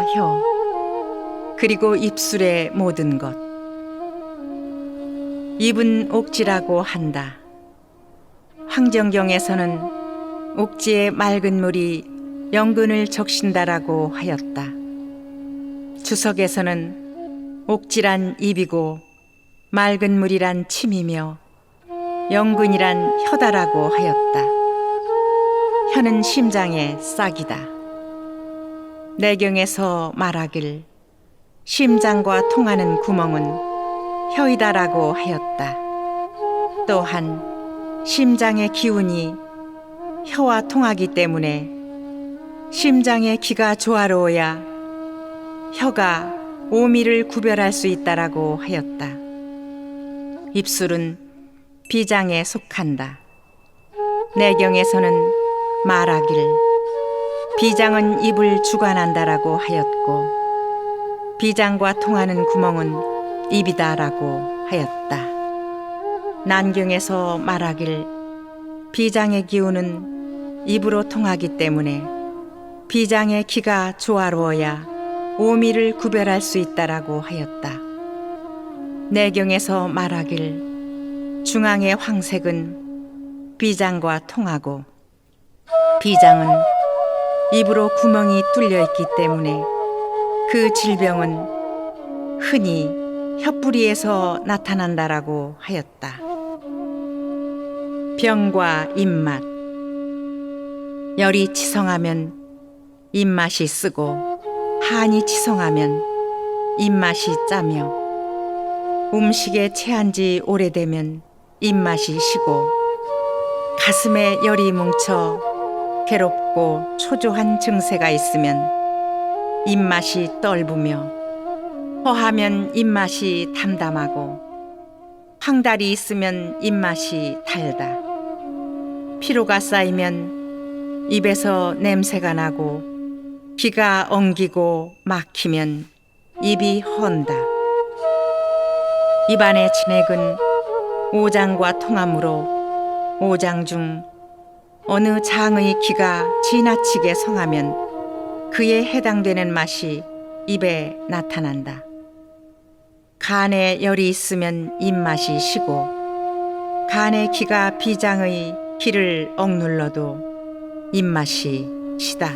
입과 혀, 그리고 입술의 모든 것. 입은 옥지라고 한다. 황정경에서는 옥지의 맑은 물이 영근을 적신다라고 하였다. 주석에서는 옥지란 입이고 맑은 물이란 침이며 영근이란 혀다라고 하였다. 혀는 심장의 싹이다. 내경에서 말하길 심장과 통하는 구멍은 혀이다라고 하였다. 또한 심장의 기운이 혀와 통하기 때문에 심장의 기가 조화로워야 혀가 오미를 구별할 수 있다라고 하였다. 입술은 비장에 속한다. 내경에서는 말하길 비장은 입을 주관한다라고 하였고 비장과 통하는 구멍은 입이다라고 하였다. 난경에서 말하길 비장의 기운은 입으로 통하기 때문에 비장의 기가 조화로워야 오미를 구별할 수 있다라고 하였다. 내경에서 말하길 중앙의 황색은 비장과 통하고 비장은 입으로 구멍이 뚫려 있기 때문에 그 질병은 흔히 혀뿌리에서 나타난다라고 하였다. 병과 입맛. 열이 치성하면 입맛이 쓰고 한이 치성하면 입맛이 짜며 음식에 체한 지 오래되면 입맛이 시고 가슴에 열이 뭉쳐 괴롭고 초조한 증세가 있으면 입맛이 떫으며 허하면 입맛이 담담하고 황달이 있으면 입맛이 달다. 피로가 쌓이면 입에서 냄새가 나고 기가 엉기고 막히면 입이 헌다. 입안의 진액은 오장과 통하므로 오장 중 어느 장의 기가 지나치게 성하면 그에 해당되는 맛이 입에 나타난다. 간에 열이 있으면 입맛이 시고 간의 기가 비장의 기를 억눌러도 입맛이 시다.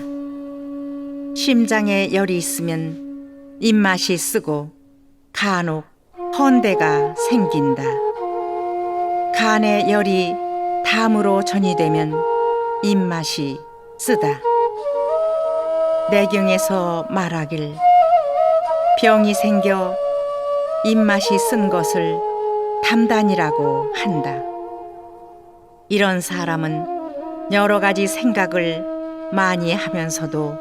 심장에 열이 있으면 입맛이 쓰고 간혹 헌대가 생긴다. 간에 열이 담으로 전이되면 입맛이 쓰다. 내경에서 말하길 병이 생겨 입맛이 쓴 것을 담단이라고 한다. 이런 사람은 여러 가지 생각을 많이 하면서도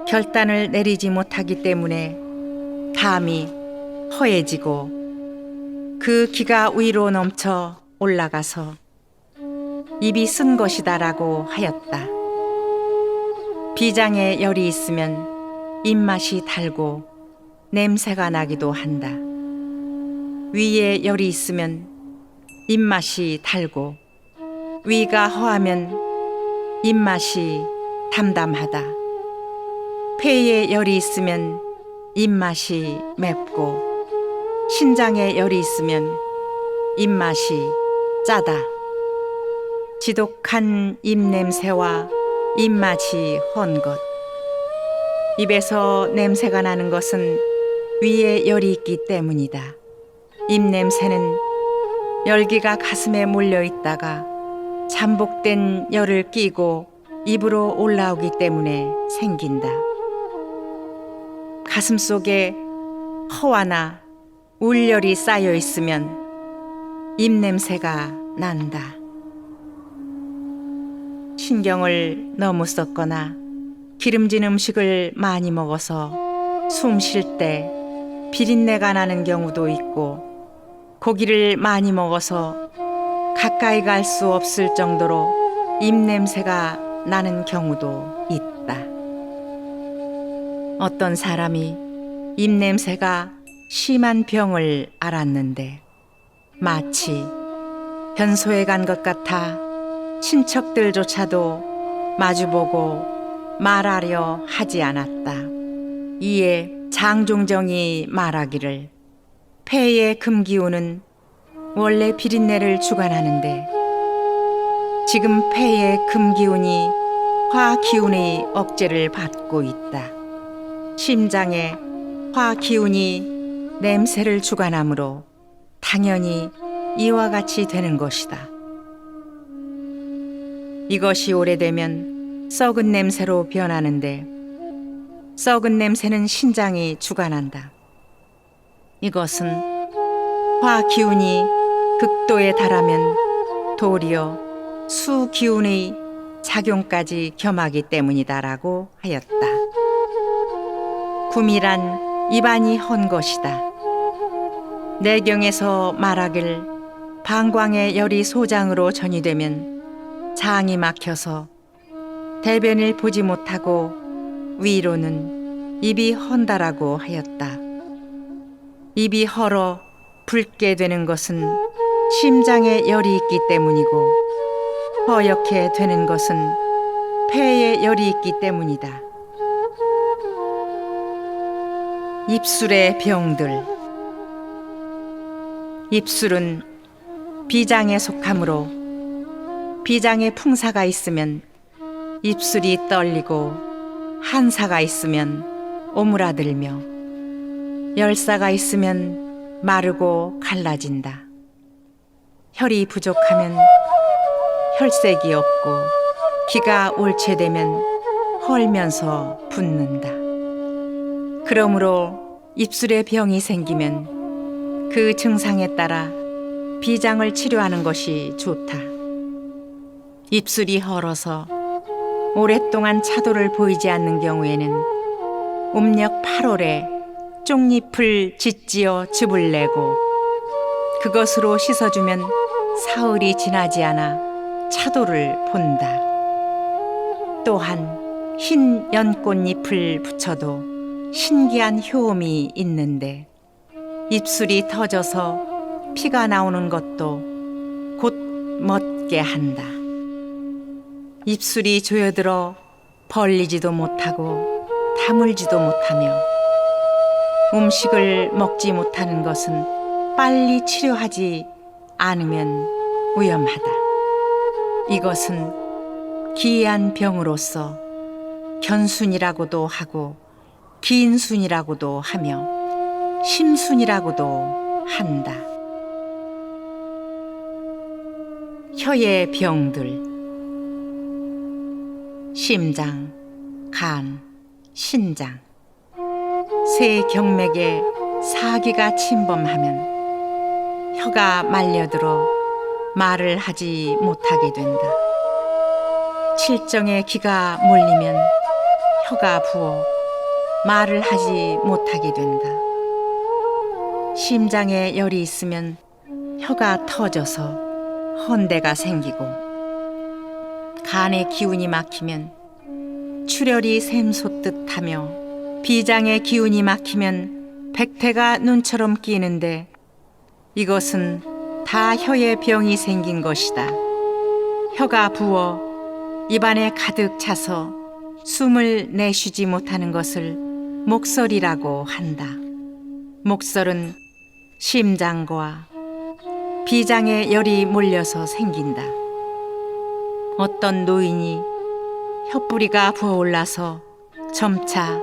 결단을 내리지 못하기 때문에 담이 허해지고 그 기가 위로 넘쳐 올라가서 입이 쓴 것이다라고 하였다. 비장에 열이 있으면 입맛이 달고 냄새가 나기도 한다. 위에 열이 있으면 입맛이 달고 위가 허하면 입맛이 담담하다. 폐에 열이 있으면 입맛이 맵고 신장에 열이 있으면 입맛이 짜다. 지독한 입냄새와 입맛이 헌 것. 입에서 냄새가 나는 것은 위에 열이 있기 때문이다. 입냄새는 열기가 가슴에 몰려 있다가 잠복된 열을 끼고 입으로 올라오기 때문에 생긴다. 가슴 속에 허와나 울열이 쌓여 있으면 입냄새가 난다. 신경을 너무 썼거나 기름진 음식을 많이 먹어서 숨 쉴 때 비린내가 나는 경우도 있고 고기를 많이 먹어서 가까이 갈 수 없을 정도로 입냄새가 나는 경우도 있다. 어떤 사람이 입냄새가 심한 병을 앓았는데 마치 변소에 간 것 같아 친척들조차도 마주보고 말하려 하지 않았다. 이에 장종정이 말하기를 폐의 금기운은 원래 비린내를 주관하는데 지금 폐의 금기운이 화기운의 억제를 받고 있다. 심장에 화기운이 냄새를 주관하므로 당연히 이와 같이 되는 것이다. 이것이 오래되면 썩은 냄새로 변하는데 썩은 냄새는 신장이 주관한다. 이것은 화기운이 극도에 달하면 도리어 수기운의 작용까지 겸하기 때문이다라고 하였다. 구미란 입안이 헌 것이다. 내경에서 말하길 방광의 열이 소장으로 전이되면 장이 막혀서 대변을 보지 못하고 위로는 입이 헌다라고 하였다. 입이 헐어 붉게 되는 것은 심장에 열이 있기 때문이고 허옇게 되는 것은 폐에 열이 있기 때문이다. 입술의 병들. 입술은 비장에 속하므로 비장에 풍사가 있으면 입술이 떨리고 한사가 있으면 오므라들며 열사가 있으면 마르고 갈라진다. 혈이 부족하면 혈색이 없고 기가 옳체되면 헐면서 붓는다. 그러므로 입술에 병이 생기면 그 증상에 따라 비장을 치료하는 것이 좋다. 입술이 헐어서 오랫동안 차도를 보이지 않는 경우에는 음력 8월에 쪽잎을 짓지어 즙을 내고 그것으로 씻어주면 사흘이 지나지 않아 차도를 본다. 또한 흰 연꽃잎을 붙여도 신기한 효험이 있는데 입술이 터져서 피가 나오는 것도 곧 멎게 한다. 입술이 조여들어 벌리지도 못하고 다물지도 못하며 음식을 먹지 못하는 것은 빨리 치료하지 않으면 위험하다. 이것은 기이한 병으로서 견순이라고도 하고 기인순이라고도 하며 심순이라고도 한다. 혀의 병들. 심장, 간, 신장 세 경맥에 사기가 침범하면 혀가 말려들어 말을 하지 못하게 된다. 칠정에 기가 몰리면 혀가 부어 말을 하지 못하게 된다. 심장에 열이 있으면 혀가 터져서 헌대가 생기고 간의 기운이 막히면 출혈이 샘솟듯 하며 비장의 기운이 막히면 백태가 눈처럼 끼는데 이것은 다 혀에 병이 생긴 것이다. 혀가 부어 입안에 가득 차서 숨을 내쉬지 못하는 것을 목설이라고 한다. 목설은 심장과 비장에 열이 몰려서 생긴다. 어떤 노인이 혀뿌리가 부어올라서 점차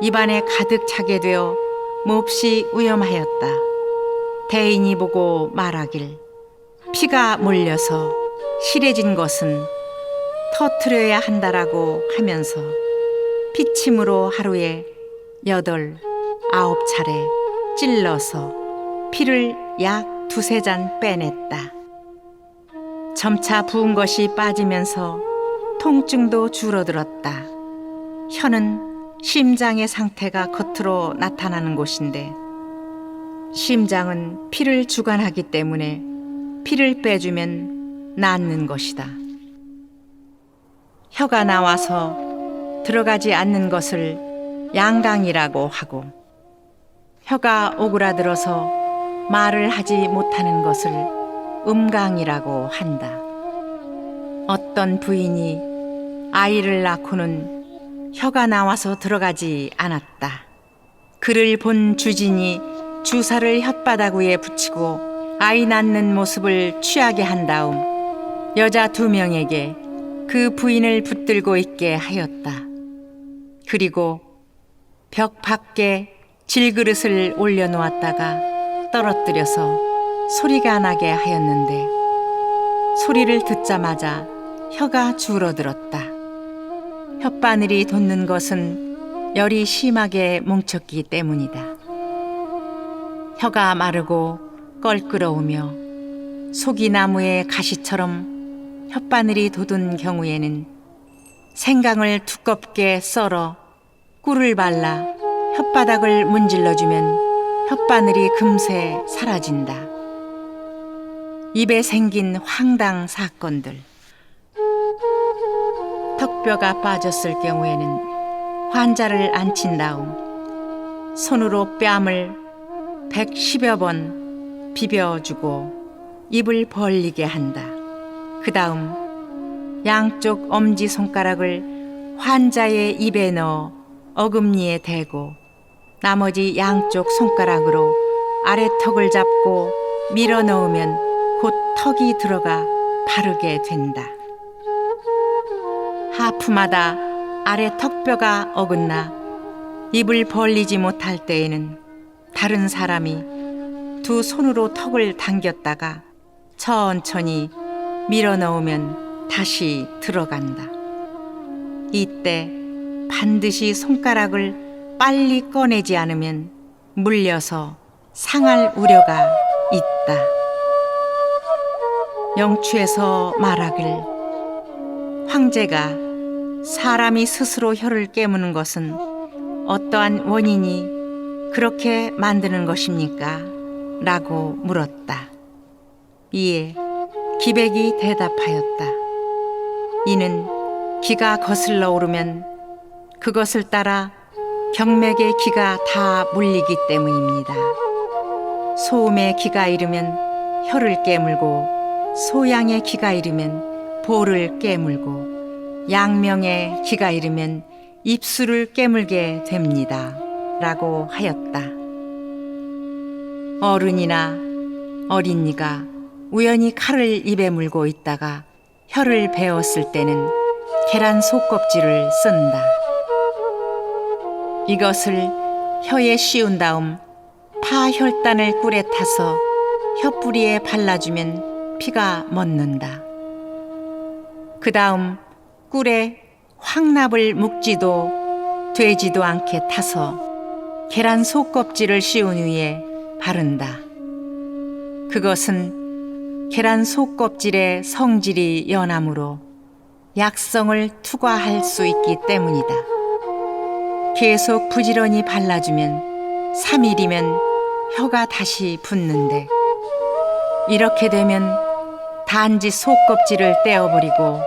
입안에 가득 차게 되어 몹시 위험하였다. 대인이 보고 말하길 피가 몰려서 실해진 것은 터트려야 한다라고 하면서 피침으로 하루에 8, 9차례 찔러서 피를 약 2-3잔 빼냈다. 점차 부은 것이 빠지면서 통증도 줄어들었다. 혀는 심장의 상태가 겉으로 나타나는 곳인데 심장은 피를 주관하기 때문에 피를 빼주면 낫는 것이다. 혀가 나와서 들어가지 않는 것을 양강이라고 하고 혀가 오그라들어서 말을 하지 못하는 것을 음강이라고 한다. 어떤 부인이 아이를 낳고는 혀가 나와서 들어가지 않았다. 그를 본 주진이 주사를 혓바닥 위에 붙이고 아이 낳는 모습을 취하게 한 다음 여자 2명에게 그 부인을 붙들고 있게 하였다. 그리고 벽 밖에 질그릇을 올려놓았다가 떨어뜨려서 소리가 나게 하였는데 소리를 듣자마자 혀가 줄어들었다. 혓바늘이 돋는 것은 열이 심하게 뭉쳤기 때문이다. 혀가 마르고 껄끄러우며 속이 나무의 가시처럼 혓바늘이 돋은 경우에는 생강을 두껍게 썰어 꿀을 발라 혓바닥을 문질러주면 혓바늘이 금세 사라진다. 입에 생긴 황당 사건들. 턱뼈가 빠졌을 경우에는 환자를 앉힌 다음 손으로 뺨을 110여 번 비벼주고 입을 벌리게 한다. 그 다음 양쪽 엄지손가락을 환자의 입에 넣어 어금니에 대고 나머지 양쪽 손가락으로 아래턱을 잡고 밀어 넣으면 곧 턱이 들어가 바르게 된다. 하프마다 아래 턱뼈가 어긋나 입을 벌리지 못할 때에는 다른 사람이 2 손으로 턱을 당겼다가 천천히 밀어 넣으면 다시 들어간다. 이때 반드시 손가락을 빨리 꺼내지 않으면 물려서 상할 우려가 있다. 영추에서 말하길 황제가 사람이 스스로 혀를 깨무는 것은 어떠한 원인이 그렇게 만드는 것입니까? 라고 물었다. 이에 기백이 대답하였다. 이는 기가 거슬러 오르면 그것을 따라 경맥의 기가 다 물리기 때문입니다. 소음의 기가 이르면 혀를 깨물고 소양의 기가 이르면 볼을 깨물고 양명의 기가 이르면 입술을 깨물게 됩니다. 라고 하였다. 어른이나 어린이가 우연히 칼을 입에 물고 있다가 혀를 베었을 때는 계란 속껍질을 쓴다. 이것을 혀에 씌운 다음 파혈단을 꿀에 타서 혀뿌리에 발라주면 피가 멎는다. 그 다음 꿀에 황납을 묶지도 되지도 않게 타서 계란 속껍질을 씌운 위에 바른다. 그것은 계란 속껍질의 성질이 연하므로 약성을 투과할 수 있기 때문이다. 계속 부지런히 발라주면 3일이면 혀가 다시 붙는데 이렇게 되면 단지 속껍질을 떼어버리고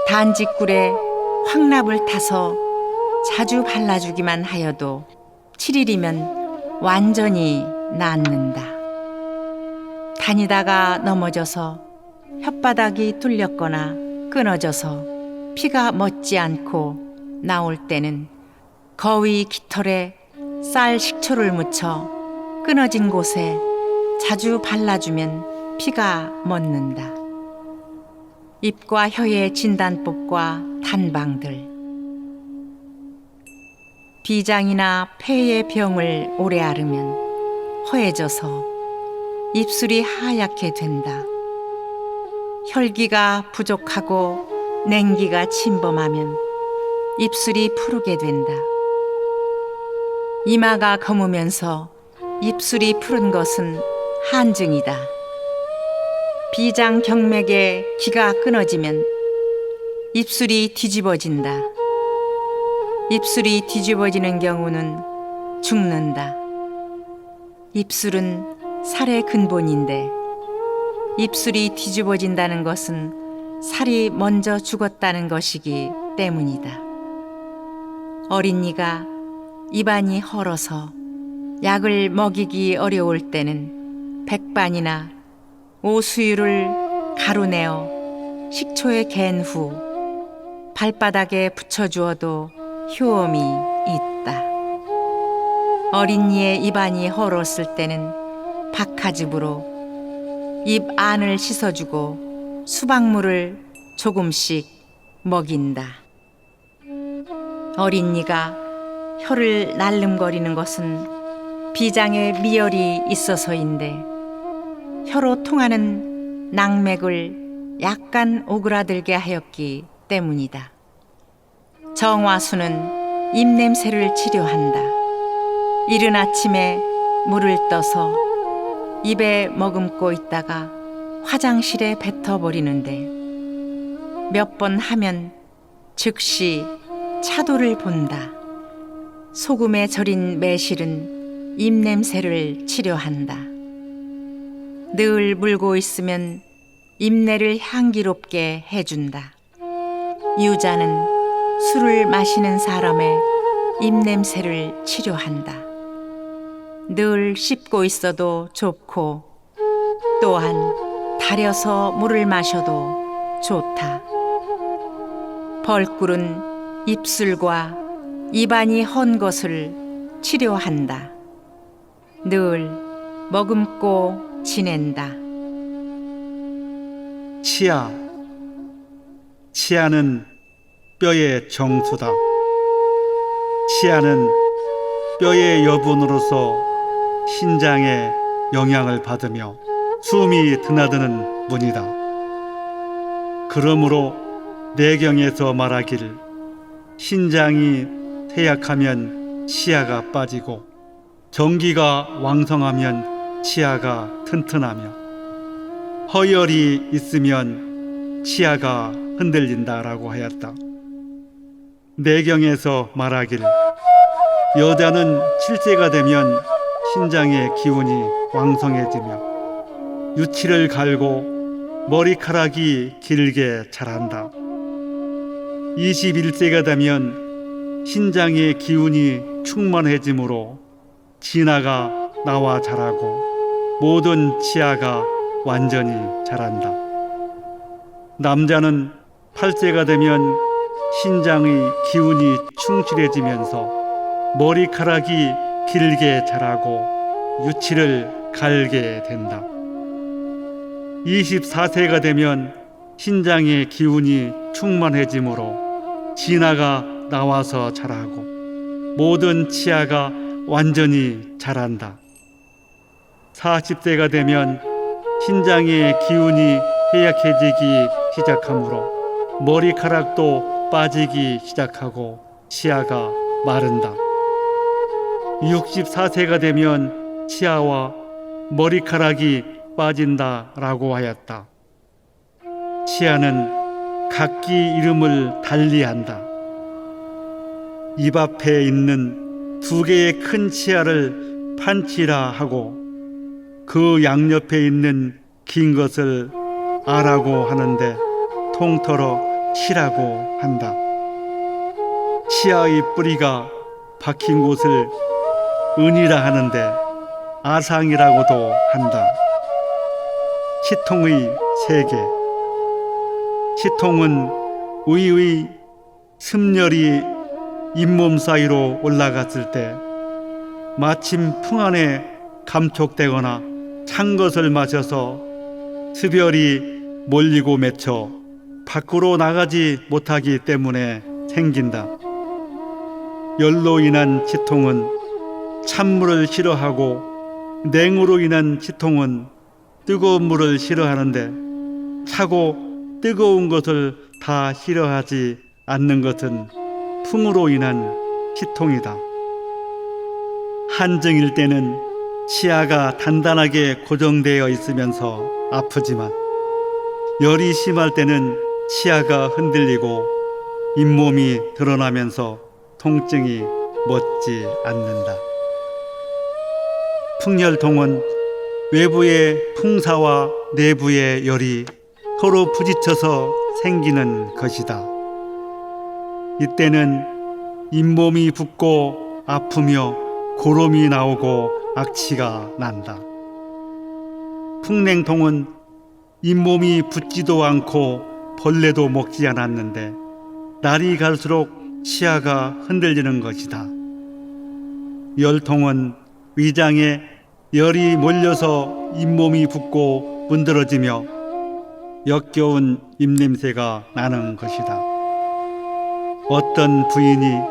단지 꿀에 황납을 타서 자주 발라주기만 하여도 7일이면 완전히 낫는다. 다니다가 넘어져서 혓바닥이 뚫렸거나 끊어져서 피가 멎지 않고 나올 때는 거위 깃털에 쌀 식초를 묻혀 끊어진 곳에 자주 발라주면 피가 멎는다. 입과 혀의 진단법과 단방들. 비장이나 폐의 병을 오래 앓으면 허해져서 입술이 하얗게 된다. 혈기가 부족하고 냉기가 침범하면 입술이 푸르게 된다. 이마가 검으면서 입술이 푸른 것은 한증이다. 비장 경맥에 기가 끊어지면 입술이 뒤집어진다. 입술이 뒤집어지는 경우는 죽는다. 입술은 살의 근본인데 입술이 뒤집어진다는 것은 살이 먼저 죽었다는 것이기 때문이다. 어린이가 입안이 헐어서 약을 먹이기 어려울 때는 백반이나 오수유를 가루내어 식초에 갠 후 발바닥에 붙여주어도 효험이 있다. 어린이의 입안이 헐었을 때는 박하즙으로 입 안을 씻어주고 수박물을 조금씩 먹인다. 어린이가 혀를 날름거리는 것은 비장에 미열이 있어서인데 혀로 통하는 낙맥을 약간 오그라들게 하였기 때문이다. 정화수는 입냄새를 치료한다. 이른 아침에 물을 떠서 입에 머금고 있다가 화장실에 뱉어버리는데 몇 번 하면 즉시 차도를 본다. 소금에 절인 매실은 입냄새를 치료한다. 늘 물고 있으면 입내를 향기롭게 해준다. 유자는 술을 마시는 사람의 입냄새를 치료한다. 늘 씹고 있어도 좋고 또한 달여서 물을 마셔도 좋다. 벌꿀은 입술과 입안이 헌 것을 치료한다. 늘 머금고 지낸다. 치아. 치아는 뼈의 정수다. 치아는 뼈의 여분으로서 신장에 영향을 받으며 숨이 드나드는 문이다. 그러므로 내경에서 말하기를 신장이 퇴약하면 치아가 빠지고 정기가 왕성하면 치아가 튼튼하며 허열이 있으면 치아가 흔들린다라고 하였다. 내경에서 말하기를 여자는 7세가 되면 신장의 기운이 왕성해지며 유치를 갈고 머리카락이 길게 자란다. 21세가 되면 신장의 기운이 충만해지므로 진화가 나와 자라고 모든 치아가 완전히 자란다. 남자는 8세가 되면 신장의 기운이 충실해지면서 머리카락이 길게 자라고 유치를 갈게 된다. 24세가 되면 신장의 기운이 충만해지므로 진화가 나와서 자라고 모든 치아가 완전히 자란다. 40세가 되면 신장의 기운이 해약해지기 시작하므로 머리카락도 빠지기 시작하고 치아가 마른다. 64세가 되면 치아와 머리카락이 빠진다라고 하였다. 치아는 각기 이름을 달리한다. 입 앞에 있는 2개의 큰 치아를 판치라 하고 그 양옆에 있는 긴 것을 아라고 하는데 통틀어 치라고 한다. 치아의 뿌리가 박힌 곳을 은이라 하는데 아상이라고도 한다. 치통의 세계. 치통은 의의 습열이 잇몸 사이로 올라갔을 때 마침 풍안에 감촉되거나 찬 것을 마셔서 습열이 몰리고 맺혀 밖으로 나가지 못하기 때문에 생긴다. 열로 인한 치통은 찬물을 싫어하고 냉으로 인한 치통은 뜨거운 물을 싫어하는데 차고 뜨거운 것을 다 싫어하지 않는 것은 풍으로 인한 치통이다. 한증일 때는 치아가 단단하게 고정되어 있으면서 아프지만 열이 심할 때는 치아가 흔들리고 잇몸이 드러나면서 통증이 멎지 않는다. 풍열통은 외부의 풍사와 내부의 열이 서로 부딪혀서 생기는 것이다. 이때는 잇몸이 붓고 아프며 고름이 나오고 악취가 난다. 풍냉통은 잇몸이 붓지도 않고 벌레도 먹지 않았는데 날이 갈수록 치아가 흔들리는 것이다. 열통은 위장에 열이 몰려서 잇몸이 붓고 문드러지며 역겨운 입냄새가 나는 것이다. 어떤 부인이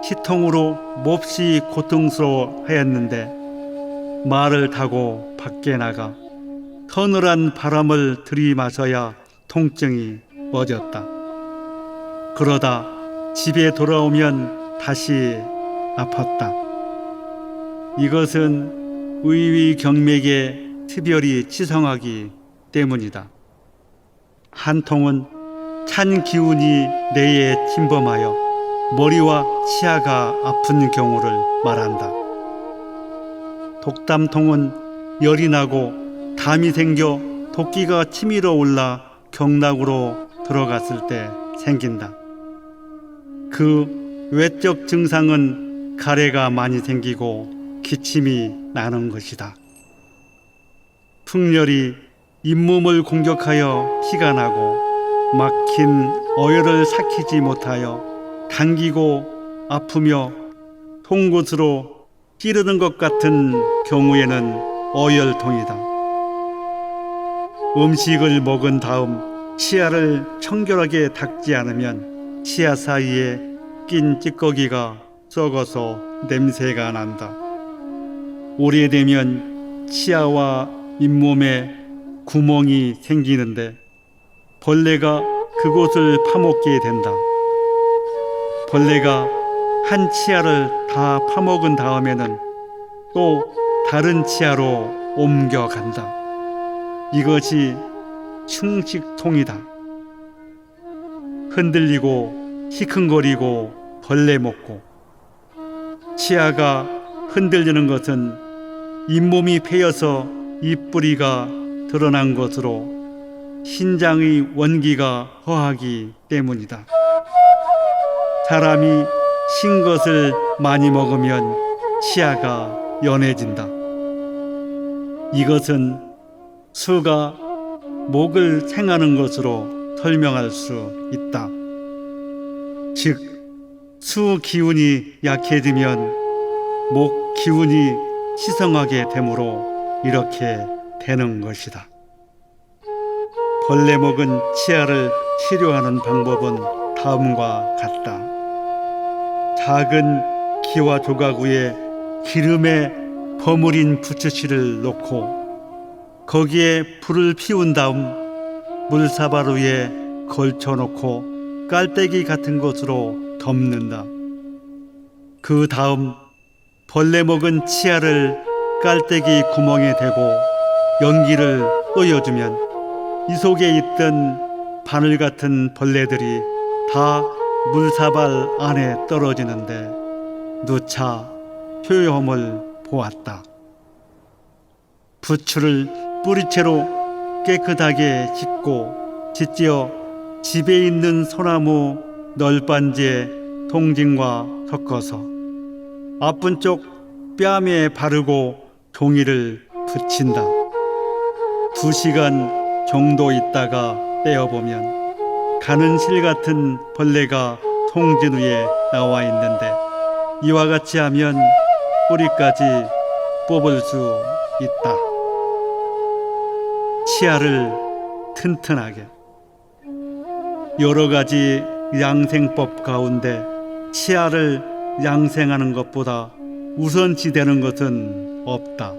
시통으로 몹시 고통스러워 하였는데 말을 타고 밖에 나가 서늘한 바람을 들이마셔야 통증이 멎었다. 그러다 집에 돌아오면 다시 아팠다. 이것은 의위경맥의 특별히 치성하기 때문이다. 한 통은 찬 기운이 뇌에 침범하여 머리와 치아가 아픈 경우를 말한다. 독담통은 열이 나고 담이 생겨 도끼가 치밀어 올라 경락으로 들어갔을 때 생긴다. 그 외적 증상은 가래가 많이 생기고 기침이 나는 것이다. 풍열이 잇몸을 공격하여 피가 나고 막힌 어혈을 삭히지 못하여 당기고 아프며 송곳으로 찌르는 것 같은 경우에는 어혈통이다. 음식을 먹은 다음 치아를 청결하게 닦지 않으면 치아 사이에 낀 찌꺼기가 썩어서 냄새가 난다. 오래되면 치아와 잇몸에 구멍이 생기는데 벌레가 그곳을 파먹게 된다. 벌레가 한 치아를 다 파먹은 다음에는 또 다른 치아로 옮겨간다. 이것이 충식통이다. 흔들리고 시큰거리고 벌레 먹고 치아가 흔들리는 것은 잇몸이 패여서 입뿌리가 드러난 것으로 신장의 원기가 허하기 때문이다. 사람이 신 것을 많이 먹으면 치아가 연해진다. 이것은 수가 목을 생하는 것으로 설명할 수 있다. 즉, 수 기운이 약해지면 목 기운이 시성하게 되므로 이렇게 되는 것이다. 벌레 먹은 치아를 치료하는 방법은 다음과 같다. 작은 기와 조각 위에 기름에 버무린 부추씨를 놓고 거기에 불을 피운 다음 물사발 위에 걸쳐놓고 깔때기 같은 것으로 덮는다. 그 다음 벌레 먹은 치아를 깔때기 구멍에 대고 연기를 또여주면 이 속에 있던 바늘 같은 벌레들이 다 물사발 안에 떨어지는데 누차 효험을 보았다. 부추를 뿌리채로 깨끗하게 씻고 짓지어 집에 있는 소나무 널빤지에 통진과 섞어서 아픈 쪽 뺨에 바르고 종이를 붙인다. 2시간 정도 있다가 떼어보면 가는 실 같은 벌레가 통진 위에 나와 있는데 이와 같이 하면 뿌리까지 뽑을 수 있다. 치아를 튼튼하게. 여러 가지 양생법 가운데 치아를 양생하는 것보다 우선시되는 것은 없다.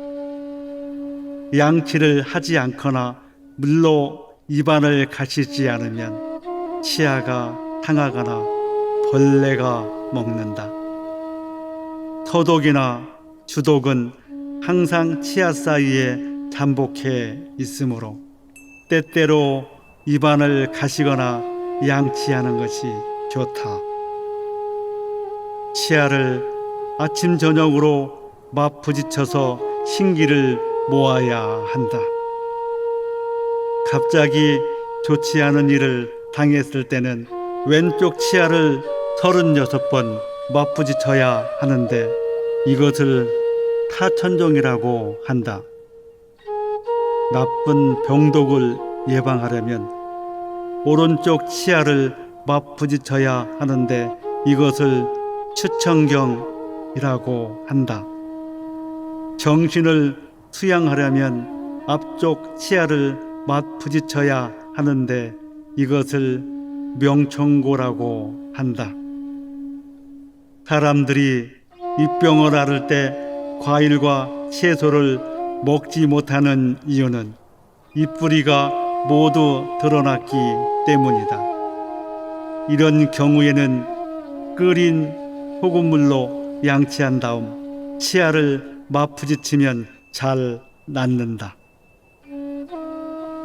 양치를 하지 않거나 물로 입안을 가시지 않으면 치아가 상하거나 벌레가 먹는다. 서독이나 주독은 항상 치아 사이에 잠복해 있으므로 때때로 입안을 가시거나 양치하는 것이 좋다. 치아를 아침 저녁으로 맞부딪혀서 신기를 모아야 한다. 갑자기 좋지 않은 일을 당했을 때는 왼쪽 치아를 36번 맞부딪혀야 하는데 이것을 타천종이라고 한다. 나쁜 병독을 예방하려면 오른쪽 치아를 맞부딪혀야 하는데 이것을 추천경이라고 한다. 정신을 수양하려면 앞쪽 치아를 맞부딪혀야 하는데 이것을 명청고라고 한다. 사람들이 입병을 앓을 때 과일과 채소를 먹지 못하는 이유는 입뿌리가 모두 드러났기 때문이다. 이런 경우에는 끓인 소금물로 양치한 다음 치아를 맞부딪히면 잘 낫는다.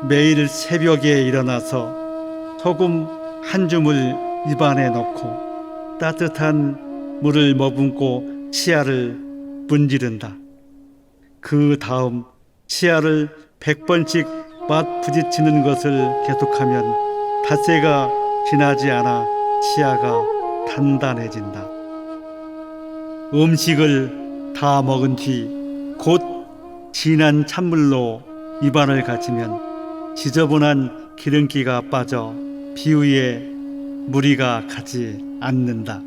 매일 새벽에 일어나서 소금 한 줌을 입안에 넣고 따뜻한 물을 머금고 치아를 문지른다. 그 다음 치아를 100번씩 맞부딪히는 것을 계속하면 닷새가 지나지 않아 치아가 단단해진다. 음식을 다 먹은 뒤 곧 진한 찬물로 입안을 가지면 지저분한 기름기가 빠져 비위에 무리가 가지 않는다.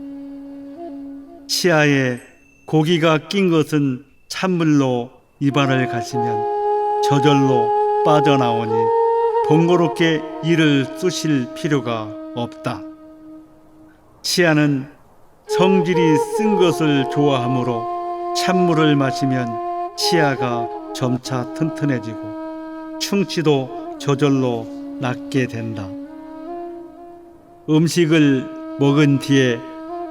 치아에 고기가 낀 것은 찬물로 입안을 가시면 저절로 빠져나오니 번거롭게 이를 쑤실 필요가 없다. 치아는 성질이 쓴 것을 좋아하므로 찬물을 마시면 치아가 점차 튼튼해지고 충치도 저절로 낫게 된다. 음식을 먹은 뒤에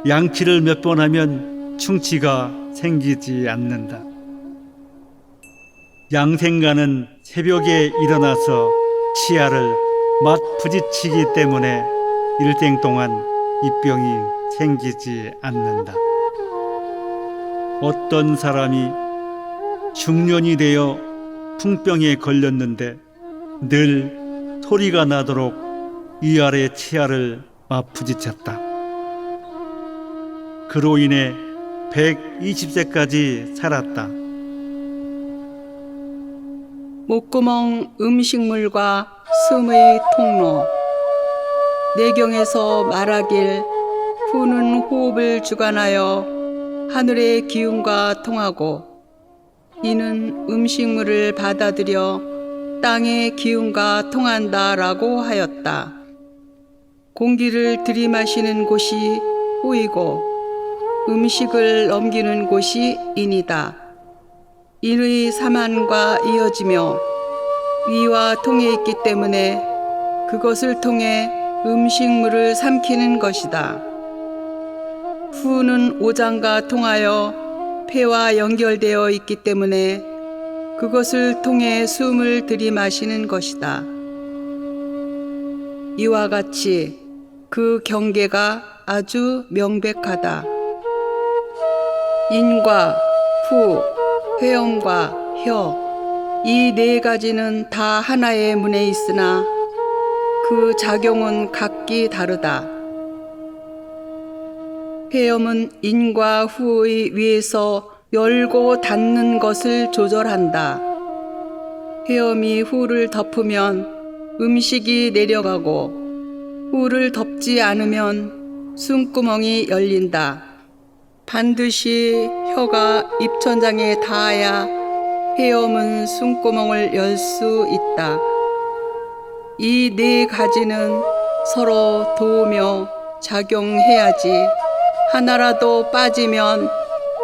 양치를 몇 번 하면 충치가 생기지 않는다. 양생가는 새벽에 일어나서 치아를 맞부딪히기 때문에 일생 동안 입병이 생기지 않는다. 어떤 사람이 중년이 되어 풍병에 걸렸는데 늘 소리가 나도록 위아래 치아를 맞부딪혔다. 그로 인해 120세까지 살았다. 목구멍 음식물과 숨의 통로. 내경에서 말하길 후는 호흡을 주관하여 하늘의 기운과 통하고 이는 음식물을 받아들여 땅의 기운과 통한다라고 하였다. 공기를 들이마시는 곳이 호이고 음식을 넘기는 곳이 인이다. 인의 사만과 이어지며 위와 통해 있기 때문에 그것을 통해 음식물을 삼키는 것이다. 후는 오장과 통하여 폐와 연결되어 있기 때문에 그것을 통해 숨을 들이마시는 것이다. 이와 같이 그 경계가 아주 명백하다. 인과 후, 회음과 혀, 이 네 가지는 다 하나의 문에 있으나 그 작용은 각기 다르다. 회음은 인과 후의 위에서 열고 닫는 것을 조절한다. 회음이 후를 덮으면 음식이 내려가고 후를 덮지 않으면 숨구멍이 열린다. 반드시 혀가 입천장에 닿아야 회음은 숨구멍을 열 수 있다. 이 네 가지는 서로 도우며 작용해야지 하나라도 빠지면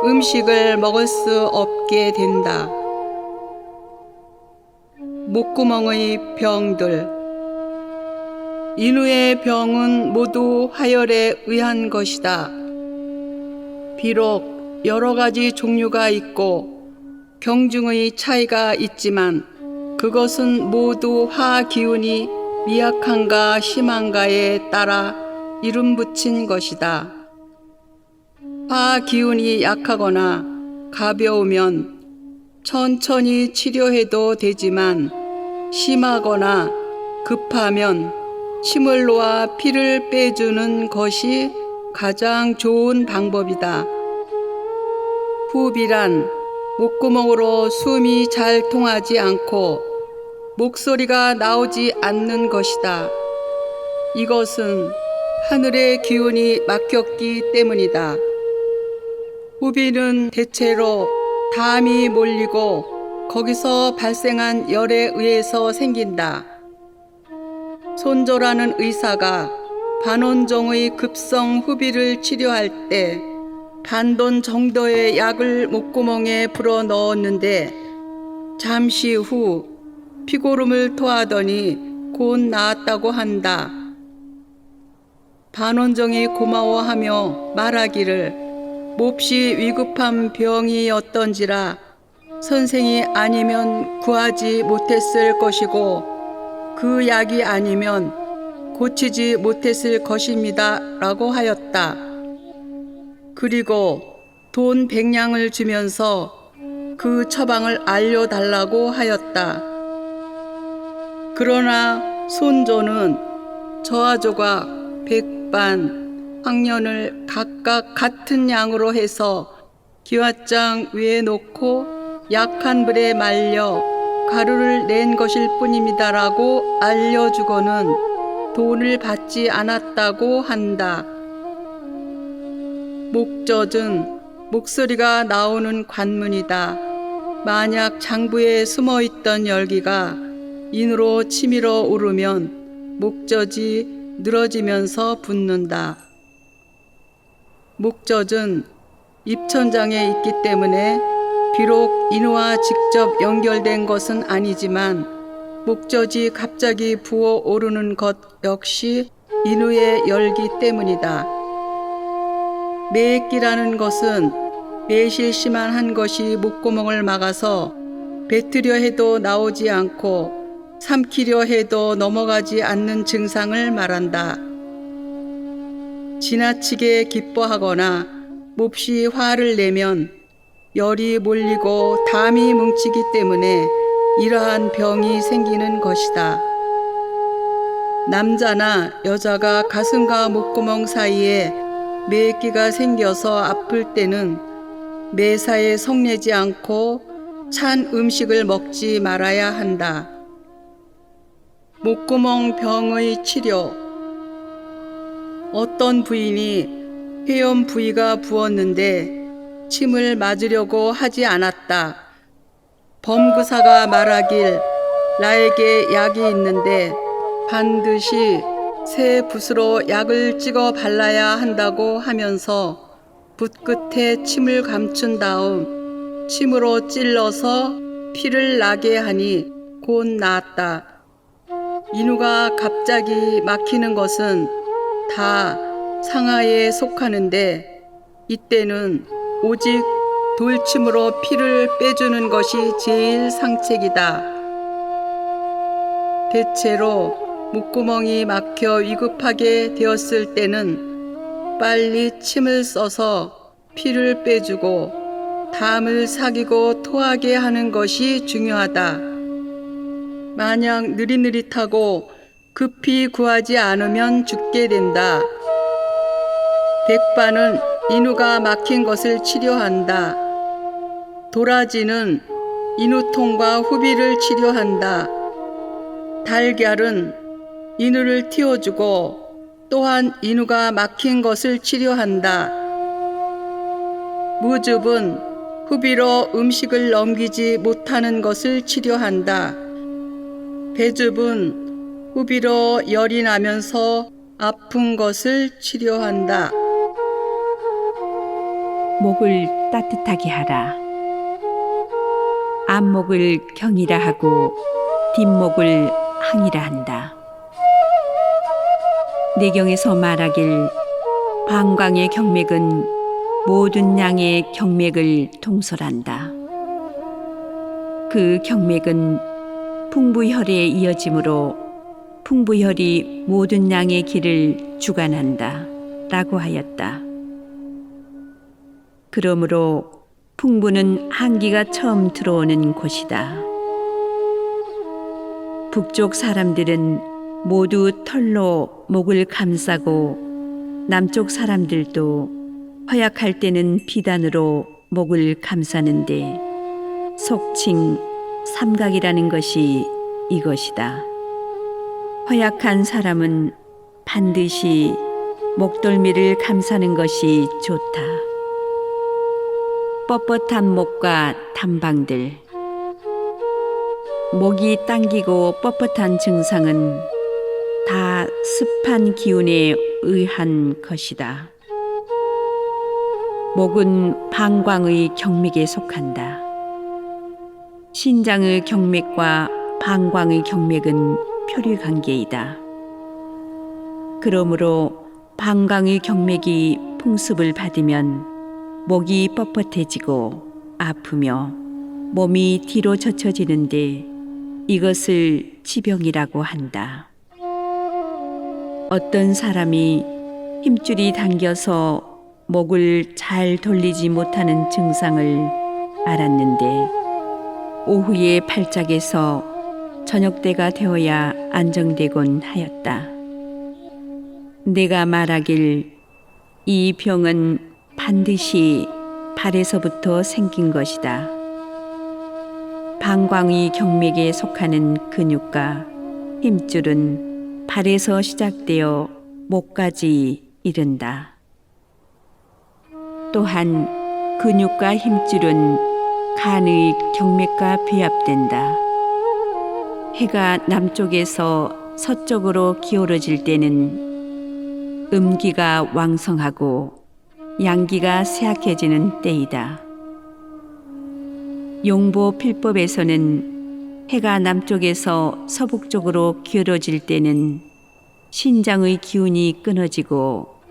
음식을 먹을 수 없게 된다. 목구멍의 병들. 인후의 병은 모두 하열에 의한 것이다. 비록 여러 가지 종류가 있고 경중의 차이가 있지만 그것은 모두 화 기운이 미약한가 심한가에 따라 이름 붙인 것이다. 화 기운이 약하거나 가벼우면 천천히 치료해도 되지만 심하거나 급하면 침을 놓아 피를 빼주는 것이 가장 좋은 방법이다. 호흡이란 목구멍으로 숨이 잘 통하지 않고 목소리가 나오지 않는 것이다. 이것은 하늘의 기운이 막혔기 때문이다. 후비는 대체로 담이 몰리고 거기서 발생한 열에 의해서 생긴다. 손조라는 의사가 반원종의 급성 후비를 치료할 때 반돈 정도의 약을 목구멍에 불어 넣었는데 잠시 후 피고름을 토하더니 곧 나았다고 한다. 반원종이 고마워하며 말하기를 몹시 위급한 병이었던지라 선생이 아니면 구하지 못했을 것이고 그 약이 아니면 고치지 못했을 것입니다 라고 하였다. 그리고 돈 100냥을 주면서 그 처방을 알려달라고 하였다. 그러나 손조는 저와 조가 100반, 황년을 각각 같은 양으로 해서 기왓장 위에 놓고 약한 불에 말려 가루를 낸 것일 뿐입니다라고 알려주고는 돈을 받지 않았다고 한다. 목젖은 목소리가 나오는 관문이다. 만약 장부에 숨어있던 열기가 인으로 치밀어 오르면 목젖이 늘어지면서 붓는다. 목젖은 입천장에 있기 때문에 비록 인후와 직접 연결된 것은 아니지만 목젖이 갑자기 부어오르는 것 역시 인후의 열기 때문이다. 매액기라는 것은 매실심한 한 것이 목구멍을 막아서 뱉으려 해도 나오지 않고 삼키려 해도 넘어가지 않는 증상을 말한다. 지나치게 기뻐하거나 몹시 화를 내면 열이 몰리고 담이 뭉치기 때문에 이러한 병이 생기는 것이다. 남자나 여자가 가슴과 목구멍 사이에 매액기가 생겨서 아플 때는 매사에 성내지 않고 찬 음식을 먹지 말아야 한다. 목구멍 병의 치료. 어떤 부인이 회염 부위가 부었는데 침을 맞으려고 하지 않았다. 범구사가 말하길 나에게 약이 있는데 반드시 새 붓으로 약을 찍어 발라야 한다고 하면서 붓 끝에 침을 감춘 다음 침으로 찔러서 피를 나게 하니 곧 나았다. 인후가 갑자기 막히는 것은 다 상하에 속하는데 이때는 오직 돌침으로 피를 빼주는 것이 제일 상책이다. 대체로 목구멍이 막혀 위급하게 되었을 때는 빨리 침을 써서 피를 빼주고 담을 사귀고 토하게 하는 것이 중요하다. 만약 느릿느릿하고 급히 구하지 않으면 죽게 된다. 백반은 인후가 막힌 것을 치료한다. 도라지는 인후통과 후비를 치료한다. 달걀은 인후를 틔워주고 또한 인후가 막힌 것을 치료한다. 무즙은 후비로 음식을 넘기지 못하는 것을 치료한다. 배즙은 후비로 열이 나면서 아픈 것을 치료한다. 목을 따뜻하게 하라. 앞목을 경이라 하고 뒷목을 항이라 한다. 내경에서 말하길 방광의 경맥은 모든 양의 경맥을 동설한다. 그 경맥은 풍부혈에 이어지므로 풍부혈이 모든 양의 길을 주관한다 라고 하였다. 그러므로 풍부는 한기가 처음 들어오는 곳이다. 북쪽 사람들은 모두 털로 목을 감싸고 남쪽 사람들도 허약할 때는 비단으로 목을 감싸는데 속칭 삼각이라는 것이 이것이다. 허약한 사람은 반드시 목덜미를 감싸는 것이 좋다. 뻣뻣한 목과 담방들. 목이 당기고 뻣뻣한 증상은 다 습한 기운에 의한 것이다. 목은 방광의 경맥에 속한다. 신장의 경맥과 방광의 경맥은 표류관계이다. 그러므로 방광의 경맥이 풍습을 받으면 목이 뻣뻣해지고 아프며 몸이 뒤로 젖혀지는데 이것을 지병이라고 한다. 어떤 사람이 힘줄이 당겨서 목을 잘 돌리지 못하는 증상을 알았는데 오후에 발작해서 저녁때가 되어야 안정되곤 하였다. 내가 말하길 이 병은 반드시 발에서부터 생긴 것이다. 방광의 경맥에 속하는 근육과 힘줄은 발에서 시작되어 목까지 이른다. 또한 근육과 힘줄은 간의 경맥과 배합된다. 해가 남쪽에서 서쪽으로 기울어질 때는 음기가 왕성하고 양기가 쇠약해지는 때이다. 용보 필법에서는 해가 남쪽에서 서북쪽으로 기울어질 때는 신장의 기운이 끊어지고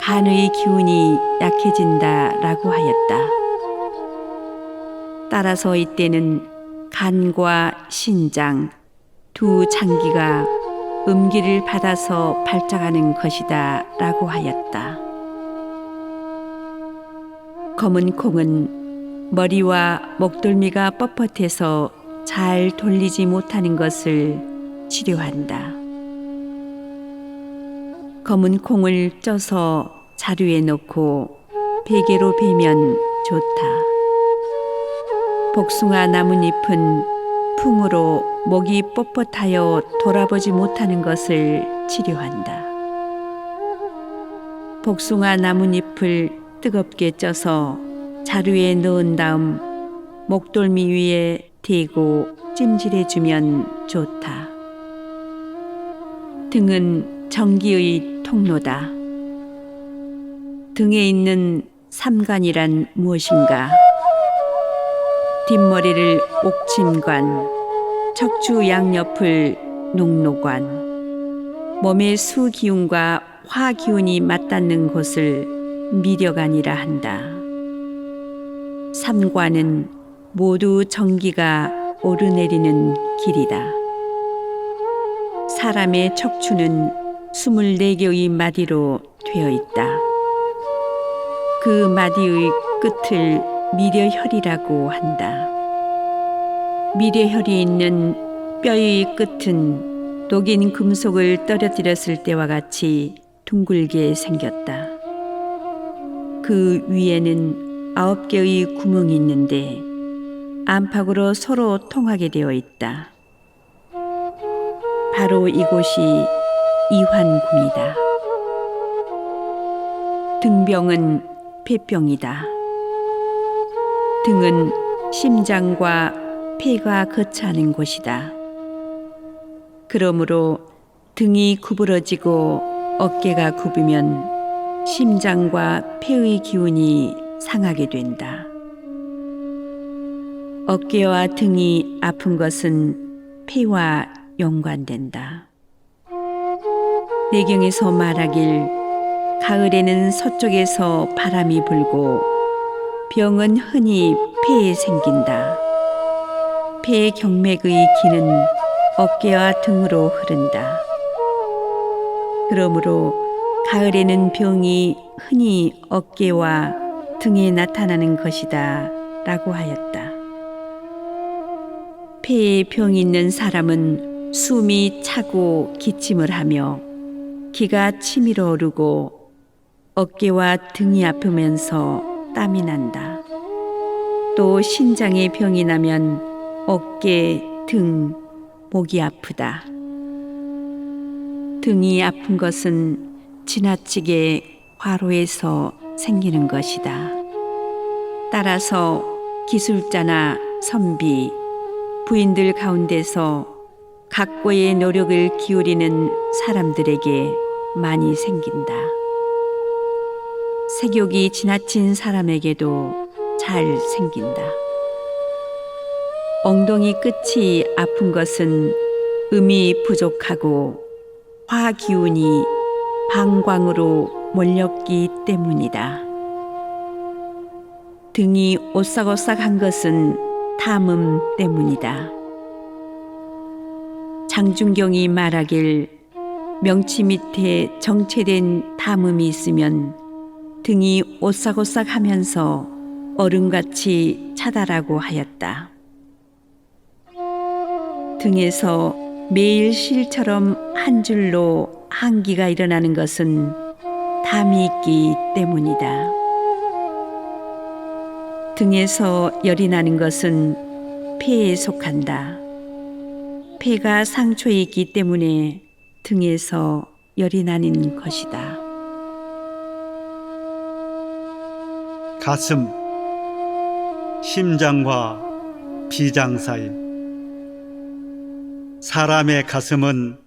간의 기운이 약해진다라고 하였다. 따라서 이때는 간과 신장 두 장기가 음기를 받아서 발작하는 것이다 라고 하였다. 검은 콩은 머리와 목덜미가 뻣뻣해서 잘 돌리지 못하는 것을 치료한다. 검은 콩을 쪄서 자루에 넣고 베개로 베면 좋다. 복숭아 나뭇잎은 풍으로 목이 뻣뻣하여 돌아보지 못하는 것을 치료한다. 복숭아 나뭇잎을 뜨겁게 쪄서 자루에 넣은 다음 목덜미 위에 대고 찜질해주면 좋다. 등은 정기의 통로다. 등에 있는 삼관이란 무엇인가? 뒷머리를 옥침관, 척추 양옆을 녹로관, 몸의 수기운과 화기운이 맞닿는 곳을 미려관이라 한다. 삼관은 모두 정기가 오르내리는 길이다. 사람의 척추는 24개의 마디로 되어 있다. 그 마디의 끝을 미려혈이라고 한다. 미려혈이 있는 뼈의 끝은 녹인 금속을 떨어뜨렸을 때와 같이 둥글게 생겼다. 그 위에는 9개의 구멍이 있는데 안팎으로 서로 통하게 되어 있다. 바로 이곳이 이환궁이다. 등병은 폐병이다. 등은 심장과 폐가 거처하는 곳이다. 그러므로 등이 구부러지고 어깨가 굽으면 심장과 폐의 기운이 상하게 된다. 어깨와 등이 아픈 것은 폐와 연관된다. 내경에서 말하길 가을에는 서쪽에서 바람이 불고 병은 흔히 폐에 생긴다. 폐 경맥의 기는 어깨와 등으로 흐른다. 그러므로 가을에는 병이 흔히 어깨와 등에 나타나는 것이다 라고 하였다. 폐에 병이 있는 사람은 숨이 차고 기침을 하며 기가 치밀어 오르고 어깨와 등이 아프면서 땀이 난다. 또 신장에 병이 나면 어깨, 등, 목이 아프다. 등이 아픈 것은 지나치게 과로해서 생기는 것이다. 따라서 기술자나 선비, 부인들 가운데서 각고의 노력을 기울이는 사람들에게 많이 생긴다. 색욕이 지나친 사람에게도 잘 생긴다. 엉덩이 끝이 아픈 것은 음이 부족하고 화 기운이 방광으로 몰렸기 때문이다. 등이 오싹오싹한 것은 탐음 때문이다. 장준경이 말하길 명치 밑에 정체된 탐음이 있으면 등이 오싹오싹하면서 얼음같이 차다라고 하였다. 등에서 매일 실처럼 한 줄로 한기가 일어나는 것은 담이 있기 때문이다. 등에서 열이 나는 것은 폐에 속한다. 폐가 상초에 있기 때문에 등에서 열이 나는 것이다. 가슴, 심장과 비장 사이. 사람의 가슴은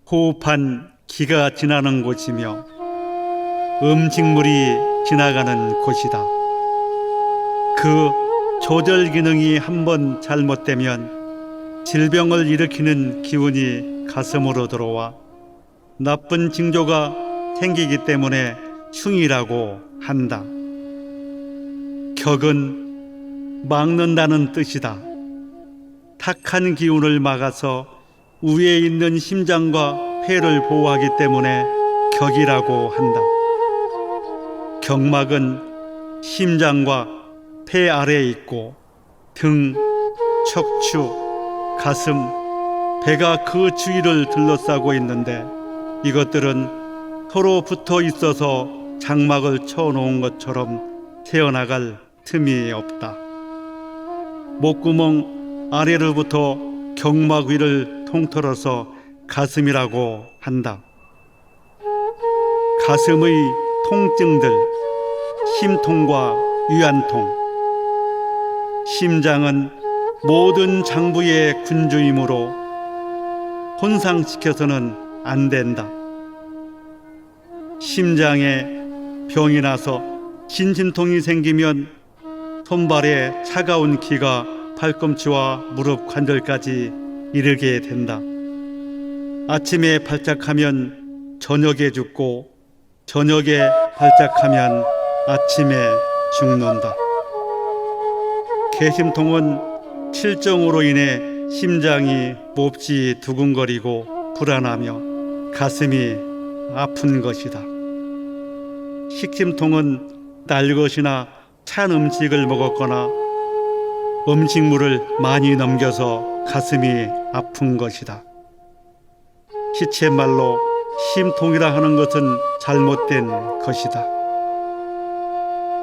호흡한 기가 지나는 곳이며 음식물이 지나가는 곳이다. 그 조절 기능이 한번 잘못되면 질병을 일으키는 기운이 가슴으로 들어와 나쁜 징조가 생기기 때문에 흉이라고 한다. 격은 막는다는 뜻이다. 탁한 기운을 막아서 위에 있는 심장과 폐를 보호하기 때문에 격이라고 한다. 경막은 심장과 폐 아래에 있고 등, 척추, 가슴, 배가 그 주위를 둘러싸고 있는데 이것들은 서로 붙어 있어서 장막을 쳐놓은 것처럼 새어나갈 틈이 없다. 목구멍 아래로부터 경막 위를 통틀어서 가슴이라고 한다. 가슴의 통증들, 심통과 위안통. 심장은 모든 장부의 군주이므로 혼상시켜서는 안 된다. 심장에 병이 나서 신진통이 생기면 손발에 차가운 기가 팔꿈치와 무릎 관절까지 이르게 된다. 아침에 발작하면 저녁에 죽고 저녁에 발작하면 아침에 죽는다. 개심통은 칠정으로 인해 심장이 몹시 두근거리고 불안하며 가슴이 아픈 것이다. 식심통은 날 것이나 찬 음식을 먹었거나 음식물을 많이 넘겨서 가슴이 아픈 것이다. 시쳇말로 심통이라 하는 것은 잘못된 것이다.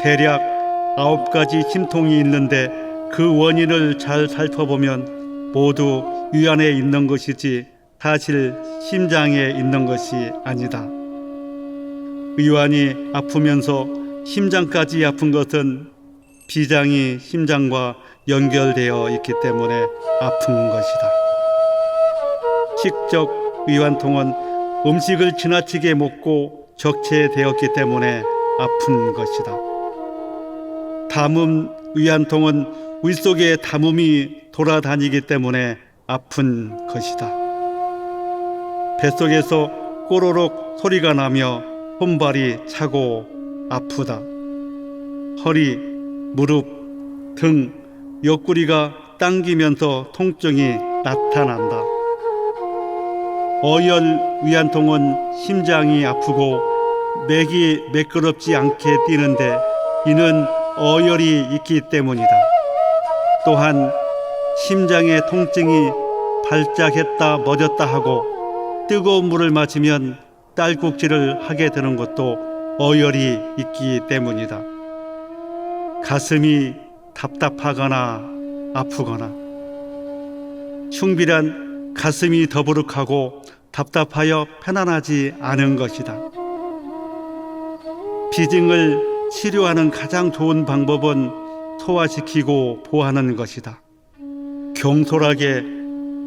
대략 9가지 심통이 있는데 그 원인을 잘 살펴보면 모두 위안에 있는 것이지 사실 심장에 있는 것이 아니다. 위안이 아프면서 심장까지 아픈 것은 비장이 심장과 연결되어 있기 때문에 아픈 것이다. 식적 위안통은 음식을 지나치게 먹고 적체되었기 때문에 아픈 것이다. 담음 위안통은 윗속에 담음이 돌아다니기 때문에 아픈 것이다. 뱃속에서 꼬로록 소리가 나며 손발이 차고 아프다. 허리, 무릎, 등, 옆구리가 당기면서 통증이 나타난다. 어열 위안통은 심장이 아프고 맥이 매끄럽지 않게 뛰는데 이는 어열이 있기 때문이다. 또한 심장의 통증이 발작했다 멎었다 하고 뜨거운 물을 마시면 딸꾹질을 하게 되는 것도 어열이 있기 때문이다. 가슴이 답답하거나 아프거나 흉비란 가슴이 더부룩하고 답답하여 편안하지 않은 것이다. 비증을 치료하는 가장 좋은 방법은 소화시키고 보하는 것이다. 경솔하게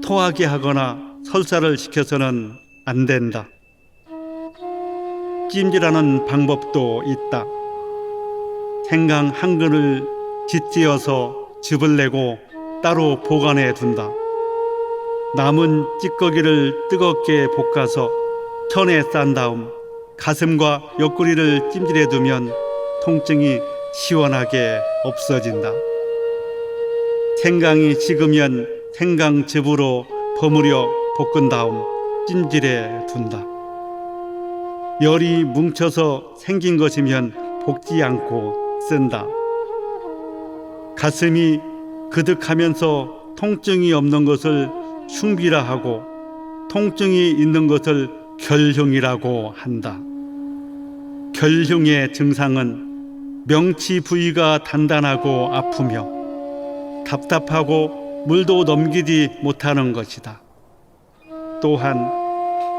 토하게 하거나 설사를 시켜서는 안 된다. 찜질하는 방법도 있다. 생강 한 근을 짓지어서 즙을 내고 따로 보관해 둔다. 남은 찌꺼기를 뜨겁게 볶아서 천에 싼 다음 가슴과 옆구리를 찜질해 두면 통증이 시원하게 없어진다. 생강이 식으면 생강즙으로 버무려 볶은 다음 찜질해 둔다. 열이 뭉쳐서 생긴 것이면 볶지 않고 쓴다. 가슴이 그득하면서 통증이 없는 것을 흉비라 하고 통증이 있는 것을 결흉이라고 한다. 결흉의 증상은 명치 부위가 단단하고 아프며 답답하고 물도 넘기지 못하는 것이다. 또한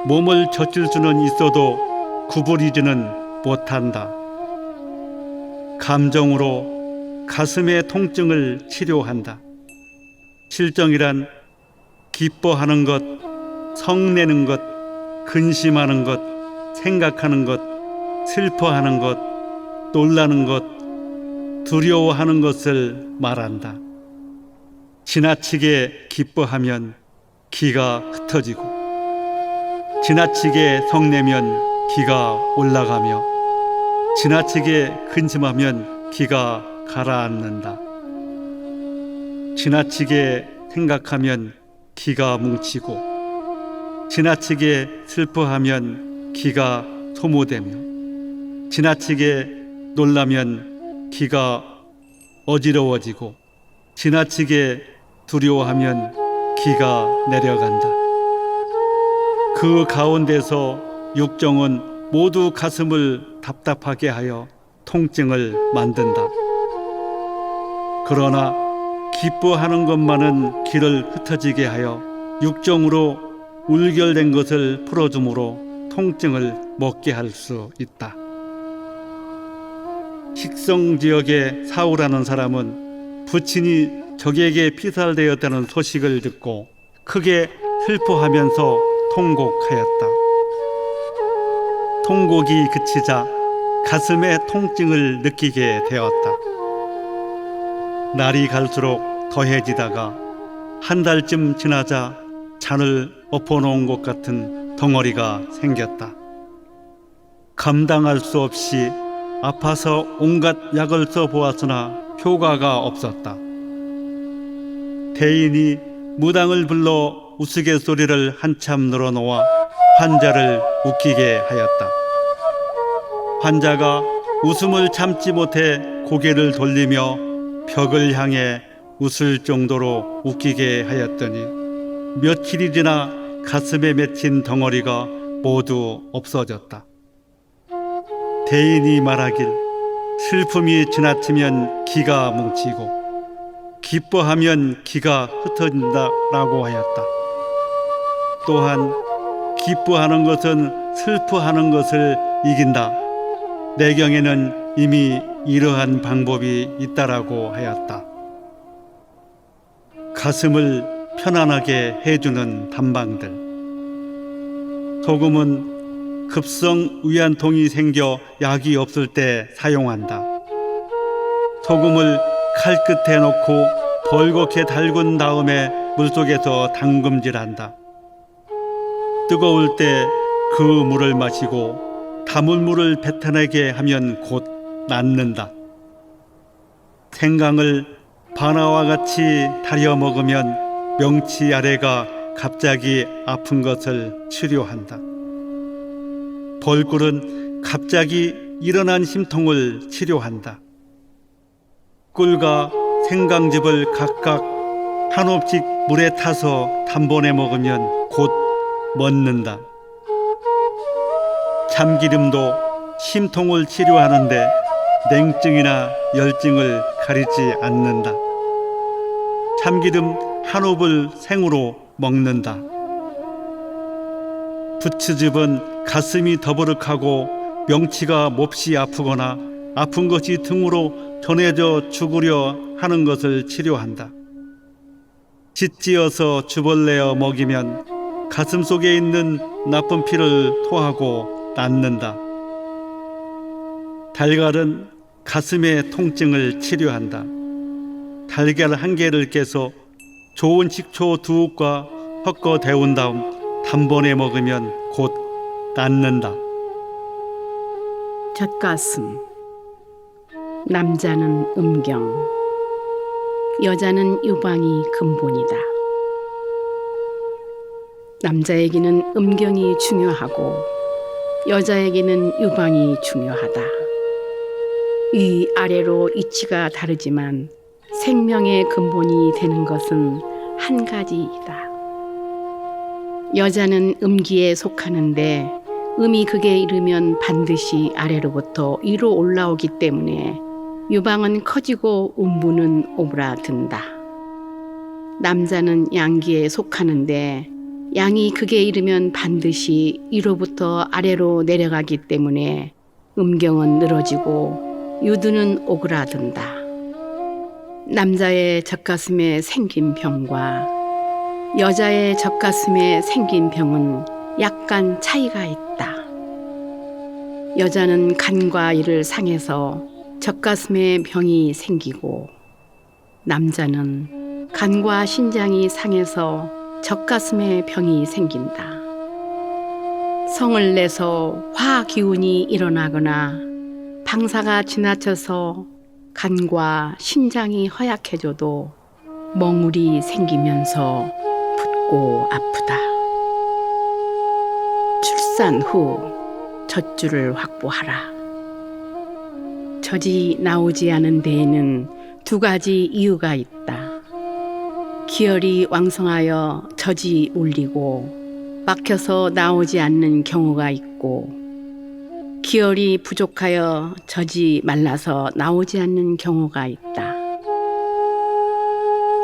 몸을 젖힐 수는 있어도 구부리지는 못한다. 감정으로 가슴의 통증을 치료한다. 실정이란 기뻐하는 것, 성내는 것, 근심하는 것, 생각하는 것, 슬퍼하는 것, 놀라는 것, 두려워하는 것을 말한다. 지나치게 기뻐하면 기가 흩어지고 지나치게 성내면 기가 올라가며 지나치게 근심하면 기가 가라앉는다. 지나치게 생각하면 기가 뭉치고 지나치게 슬퍼하면 기가 소모되며 지나치게 놀라면 기가 어지러워지고 지나치게 두려워하면 기가 내려간다. 그 가운데서 육정은 모두 가슴을 답답하게 하여 통증을 만든다. 그러나 기뻐하는 것만은 기를 흩어지게 하여 육정으로 울결된 것을 풀어주므로 통증을 먹게 할 수 있다. 식성지역의 사우라는 사람은 부친이 적에게 피살되었다는 소식을 듣고 크게 슬퍼하면서 통곡하였다. 통곡이 그치자 가슴에 통증을 느끼게 되었다. 날이 갈수록 더해지다가 한 달쯤 지나자 잔을 엎어놓은 것 같은 덩어리가 생겼다. 감당할 수 없이 아파서 온갖 약을 써보았으나 효과가 없었다. 대인이 무당을 불러 우스갯소리를 한참 늘어놓아 환자를 웃기게 하였다. 환자가 웃음을 참지 못해 고개를 돌리며 벽을 향해 웃을 정도로 웃기게 하였더니 며칠이 지나 가슴에 맺힌 덩어리가 모두 없어졌다. 대인이 말하길 슬픔이 지나치면 기가 뭉치고 기뻐하면 기가 흩어진다라고 하였다. 또한 기뻐하는 것은 슬퍼하는 것을 이긴다. 내경에는 이미 이러한 방법이 있다라고 하였다. 가슴을 편안하게 해주는 단방들. 소금은 급성 위안통이 생겨 약이 없을 때 사용한다. 소금을 칼 끝에 놓고 벌겋게 달군 다음에 물속에서 담금질한다. 뜨거울 때 그 물을 마시고 담은 물을 뱉어내게 하면 곧 낫는다. 생강을 바나와 같이 달여 먹으면 명치 아래가 갑자기 아픈 것을 치료한다. 벌꿀은 갑자기 일어난 심통을 치료한다. 꿀과 생강즙을 각각 한 옵씩 물에 타서 단번에 먹으면 곧 멎는다. 참기름도 심통을 치료하는데 냉증이나 열증을 가리지 않는다. 참기름 한 옵을 생으로 먹는다. 부추즙은 가슴이 더부룩하고 명치가 몹시 아프거나 아픈 것이 등으로 전해져 죽으려 하는 것을 치료한다. 짓지어서 주벌내어 먹이면 가슴 속에 있는 나쁜 피를 토하고 낫는다. 달걀은 가슴의 통증을 치료한다. 달걀 한 개를 깨서 좋은 식초 2웃과 섞어 데운 다음 단번에 먹으면 곧 낫는다. 젖가슴. 남자는 음경, 여자는 유방이 근본이다. 남자에게는 음경이 중요하고 여자에게는 유방이 중요하다. 위 아래로 이치가 다르지만 생명의 근본이 되는 것은 한 가지이다. 여자는 음기에 속하는데 음이 극에 이르면 반드시 아래로부터 위로 올라오기 때문에 유방은 커지고 음부는 오그라든다. 남자는 양기에 속하는데 양이 극에 이르면 반드시 위로부터 아래로 내려가기 때문에 음경은 늘어지고 유두는 오그라든다. 남자의 젖가슴에 생긴 병과 여자의 젖가슴에 생긴 병은 약간 차이가 있다. 여자는 간과 이를 상해서 젖가슴에 병이 생기고 남자는 간과 신장이 상해서 젖가슴에 병이 생긴다. 성을 내서 화기운이 일어나거나 방사가 지나쳐서 간과 신장이 허약해져도 멍울이 생기면서 붓고 아프다. 출산 후 젖줄을 확보하라. 젖이 나오지 않은 데에는 2가지 이유가 있다. 기혈이 왕성하여 젖이 울리고 막혀서 나오지 않는 경우가 있고, 기혈이 부족하여 젖이 말라서 나오지 않는 경우가 있다.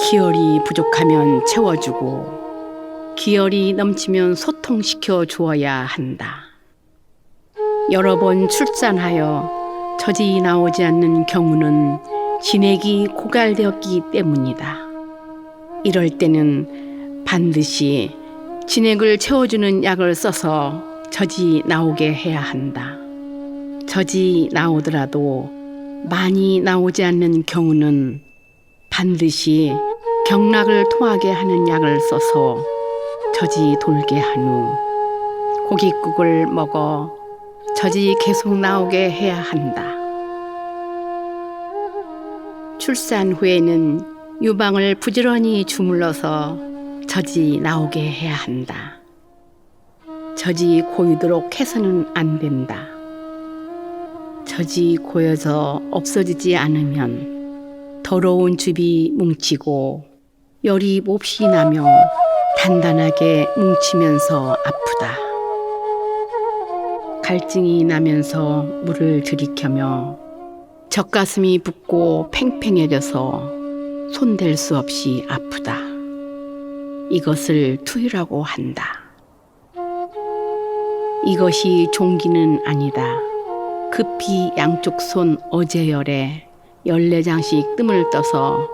기혈이 부족하면 채워주고 기혈이 넘치면 소통시켜 주어야 한다. 여러 번 출산하여 젖이 나오지 않는 경우는 진액이 고갈되었기 때문이다. 이럴 때는 반드시 진액을 채워주는 약을 써서 젖이 나오게 해야 한다. 젖이 나오더라도 많이 나오지 않는 경우는 반드시 경락을 통하게 하는 약을 써서 젖이 돌게 한 후 고깃국을 먹어 젖이 계속 나오게 해야 한다. 출산 후에는 유방을 부지런히 주물러서 젖이 나오게 해야 한다. 젖이 고이도록 해서는 안 된다. 젖이 고여서 없어지지 않으면 더러운 즙이 뭉치고 열이 몹시 나며 단단하게 뭉치면서 아프다. 갈증이 나면서 물을 들이켜며 젖가슴이 붓고 팽팽해져서 손댈 수 없이 아프다. 이것을 투유라고 한다. 이것이 종기는 아니다. 급히 양쪽 손 어제열에 14장씩 뜸을 떠서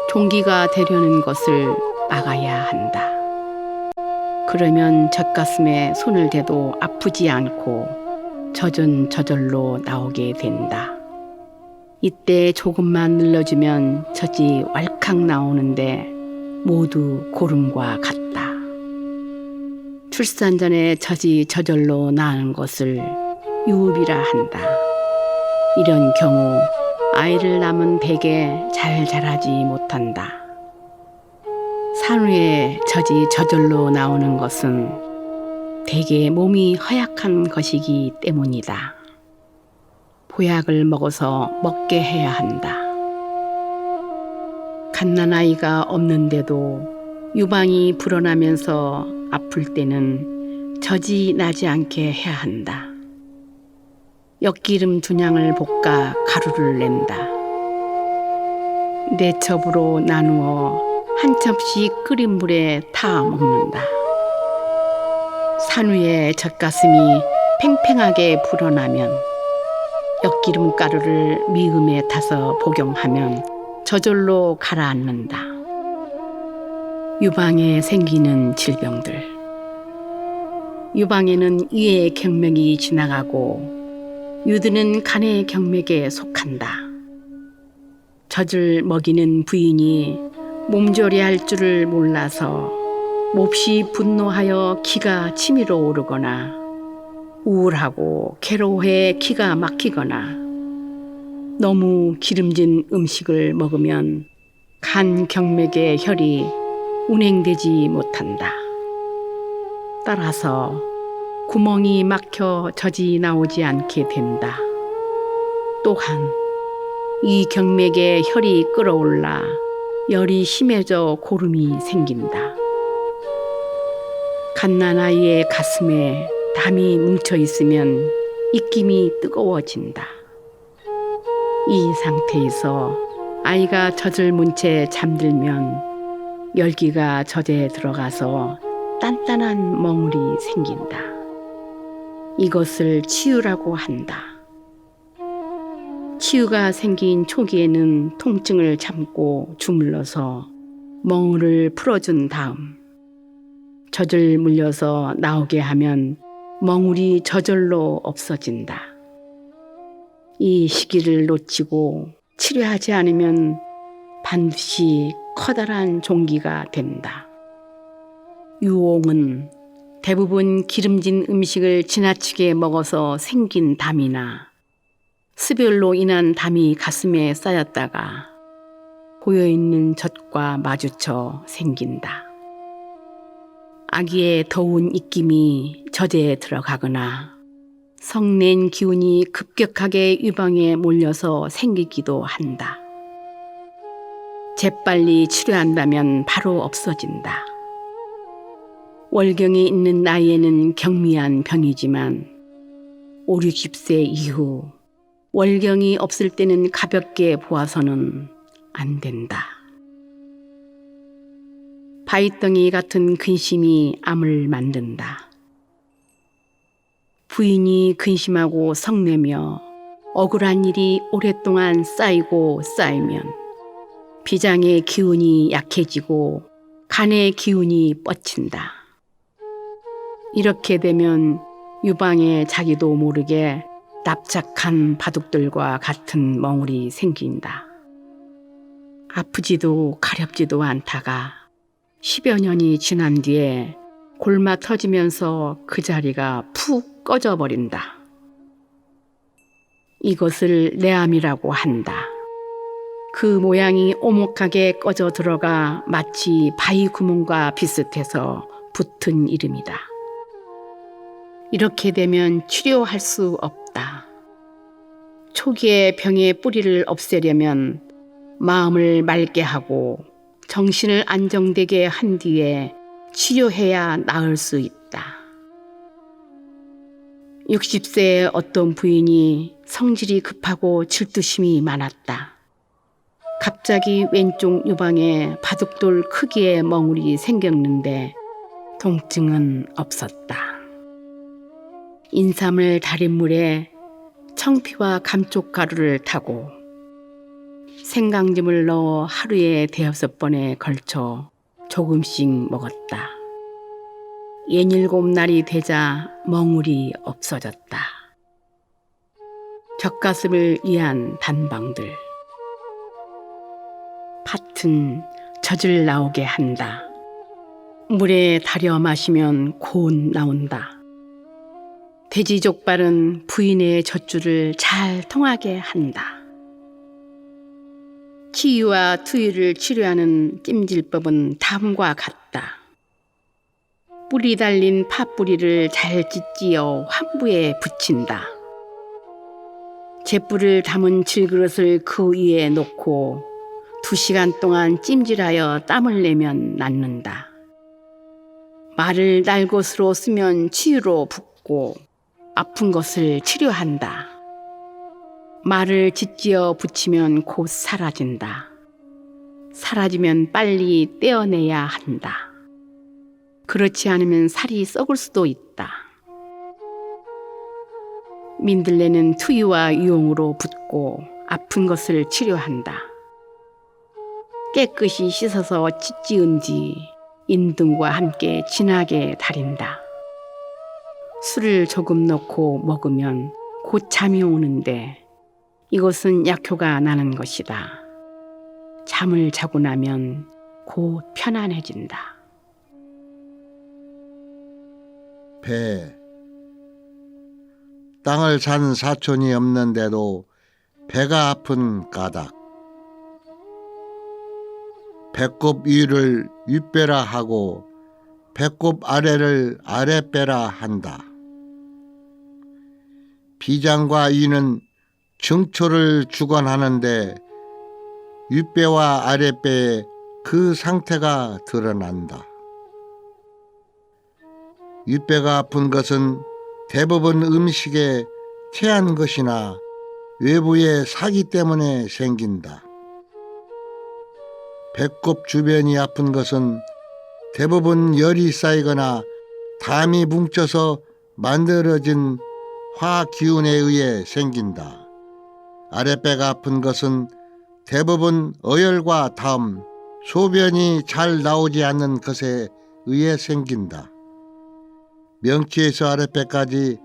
종기가 되려는 것을 막아야 한다. 그러면 젖가슴에 손을 대도 아프지 않고 젖은 저절로 나오게 된다. 이때 조금만 눌러주면 젖이 왈칵 나오는데 모두 고름과 같다. 출산 전에 젖이 저절로 나는 것을 유읍이라 한다. 이런 경우 아이를 낳으면 대개 잘 자라지 못한다. 산후에 젖이 저절로 나오는 것은 대개 몸이 허약한 것이기 때문이다. 보약을 먹어서 먹게 해야 한다. 갓난아이가 없는데도 유방이 불어나면서 아플 때는 젖이 나지 않게 해야 한다. 엿기름 두냥을 볶아 가루를 낸다. 4첩으로 나누어 한 첩씩 끓인 물에 타 먹는다. 산후에 젖가슴이 팽팽하게 불어나면 엿기름 가루를 미음에 타서 복용하면 저절로 가라앉는다. 유방에 생기는 질병들. 유방에는 위의 경맥이 지나가고 유두는 간의 경맥에 속한다. 젖을 먹이는 부인이 몸조리할 줄을 몰라서 몹시 분노하여 기가 치밀어 오르거나 우울하고 괴로워해 기가 막히거나 너무 기름진 음식을 먹으면 간 경맥의 혈이 운행되지 못한다. 따라서 구멍이 막혀 젖이 나오지 않게 된다. 또한 이 경맥에 혈이 끓어올라 열이 심해져 고름이 생긴다. 갓난아이의 가슴에 담이 뭉쳐 있으면 입김이 뜨거워진다. 이 상태에서 아이가 젖을 문 채 잠들면 열기가 젖에 들어가서 단단한 멍울이 생긴다. 이것을 치유라고 한다. 치유가 생긴 초기에는 통증을 참고 주물러서 멍울을 풀어준 다음 젖을 물려서 나오게 하면 멍울이 저절로 없어진다. 이 시기를 놓치고 치료하지 않으면 반드시 커다란 종기가 된다. 유옹은 대부분 기름진 음식을 지나치게 먹어서 생긴 담이나 습열로 인한 담이 가슴에 쌓였다가 고여있는 젖과 마주쳐 생긴다. 아기의 더운 입김이 젖에 들어가거나 성낸 기운이 급격하게 유방에 몰려서 생기기도 한다. 재빨리 치료한다면 바로 없어진다. 월경이 있는 나이에는 경미한 병이지만 5, 60세 이후 월경이 없을 때는 가볍게 보아서는 안 된다. 바위덩이 같은 근심이 암을 만든다. 부인이 근심하고 성내며 억울한 일이 오랫동안 쌓이고 쌓이면 비장의 기운이 약해지고 간의 기운이 뻗친다. 이렇게 되면 유방에 자기도 모르게 납작한 바둑들과 같은 멍울이 생긴다. 아프지도 가렵지도 않다가 10여 년이 지난 뒤에 골마 터지면서 그 자리가 푹 꺼져버린다. 이것을 내암이라고 한다. 그 모양이 오목하게 꺼져 들어가 마치 바위 구멍과 비슷해서 붙은 이름이다. 이렇게 되면 치료할 수 없다. 초기에 병의 뿌리를 없애려면 마음을 맑게 하고 정신을 안정되게 한 뒤에 치료해야 나을 수 있다. 60세의 어떤 부인이 성질이 급하고 질투심이 많았다. 갑자기 왼쪽 유방에 바둑돌 크기의 멍울이 생겼는데 통증은 없었다. 인삼을 달인 물에 청피와 감쪽가루를 타고 생강즙을 넣어 하루에 5-6번에 걸쳐 조금씩 먹었다. 67날이 되자 멍울이 없어졌다. 젖가슴을 위한 단방들. 팥은 젖을 나오게 한다. 물에 달여 마시면 고운 나온다. 돼지족발은 부인의 젖줄을 잘 통하게 한다. 치유와 투유를 치료하는 찜질법은 다음과 같다. 뿌리 달린 팥뿌리를 잘 찢지어 환부에 붙인다. 잿불을 담은 질그릇을 그 위에 놓고 2시간 동안 찜질하여 땀을 내면 낫는다. 말을 날것으로 쓰면 치유로 붓고 아픈 것을 치료한다. 말을 짓지어 붙이면 곧 사라진다. 사라지면 빨리 떼어내야 한다. 그렇지 않으면 살이 썩을 수도 있다. 민들레는 투이와 유용으로 붓고 아픈 것을 치료한다. 깨끗이 씻어서 찢지은 뒤 인등과 함께 진하게 달인다. 술을 조금 넣고 먹으면 곧 잠이 오는데 이것은 약효가 나는 것이다. 잠을 자고 나면 곧 편안해진다. 배. 땅을 산 사촌이 없는데도 배가 아픈 까닭. 배꼽 위를 윗배라 하고 배꼽 아래를 아랫배라 한다. 비장과 이는 증초를 주관하는데 윗배와 아랫배에 그 상태가 드러난다. 윗배가 아픈 것은 대부분 음식에 체한 것이나 외부의 사기 때문에 생긴다. 배꼽 주변이 아픈 것은 대부분 열이 쌓이거나 담이 뭉쳐서 만들어진 화기운에 의해 생긴다. 아랫배가 아픈 것은 대부분 어혈과 담, 소변이 잘 나오지 않는 것에 의해 생긴다. 명치에서 아랫배까지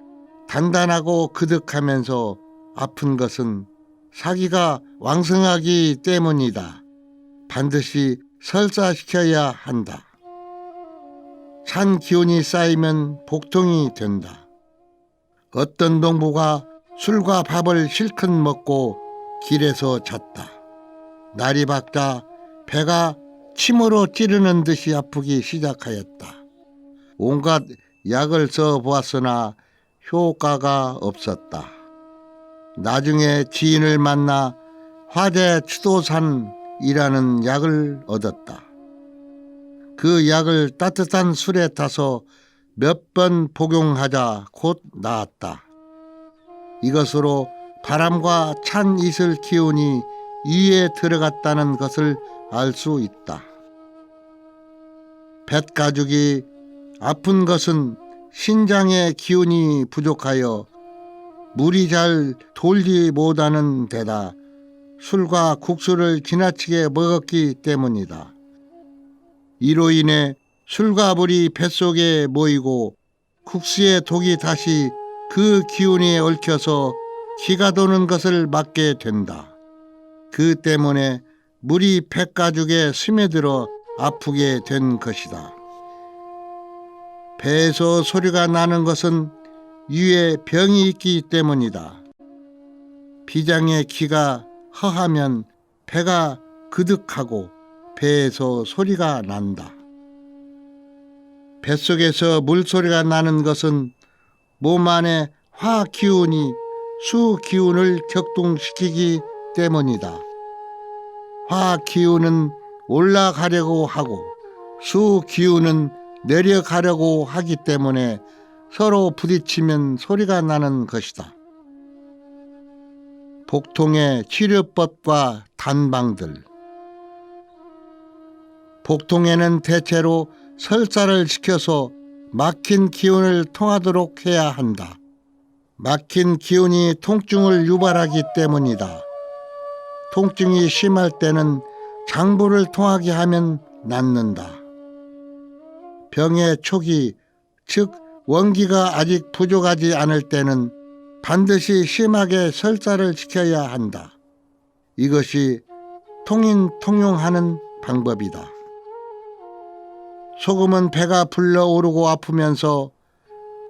단단하고 그득하면서 아픈 것은 사기가 왕성하기 때문이다. 반드시 설사시켜야 한다. 산 기운이 쌓이면 복통이 된다. 어떤 농부가 술과 밥을 실컷 먹고 길에서 잤다. 날이 밝자 배가 침으로 찌르는 듯이 아프기 시작하였다. 온갖 약을 써보았으나 효과가 없었다. 나중에 지인을 만나 화재치도산이라는 약을 얻었다. 그 약을 따뜻한 술에 타서 몇 번 복용하자 곧 나았다. 이것으로 바람과 찬 이슬 기운이 이에 들어갔다는 것을 알 수 있다. 뱃가죽이 아픈 것은 신장의 기운이 부족하여 물이 잘 돌지 못하는 데다 술과 국수를 지나치게 먹었기 때문이다. 이로 인해 술과 물이 뱃속에 모이고 국수의 독이 다시 그 기운에 얽혀서 기가 도는 것을 막게 된다. 그 때문에 물이 뱃가죽에 스며들어 아프게 된 것이다. 배에서 소리가 나는 것은 위에 병이 있기 때문이다. 비장의 기가 허하면 배가 그득하고 배에서 소리가 난다. 뱃속에서 물소리가 나는 것은 몸 안의 화기운이 수기운을 격동시키기 때문이다. 화기운은 올라가려고 하고 수기운은 내려가려고 하기 때문에 서로 부딪히면 소리가 나는 것이다. 복통의 치료법과 단방들. 복통에는 대체로 설사를 시켜서 막힌 기운을 통하도록 해야 한다. 막힌 기운이 통증을 유발하기 때문이다. 통증이 심할 때는 장부를 통하게 하면 낫는다. 병의 초기, 즉 원기가 아직 부족하지 않을 때는 반드시 심하게 설사를 시켜야 한다. 이것이 통용하는 방법이다. 소금은 배가 불러오르고 아프면서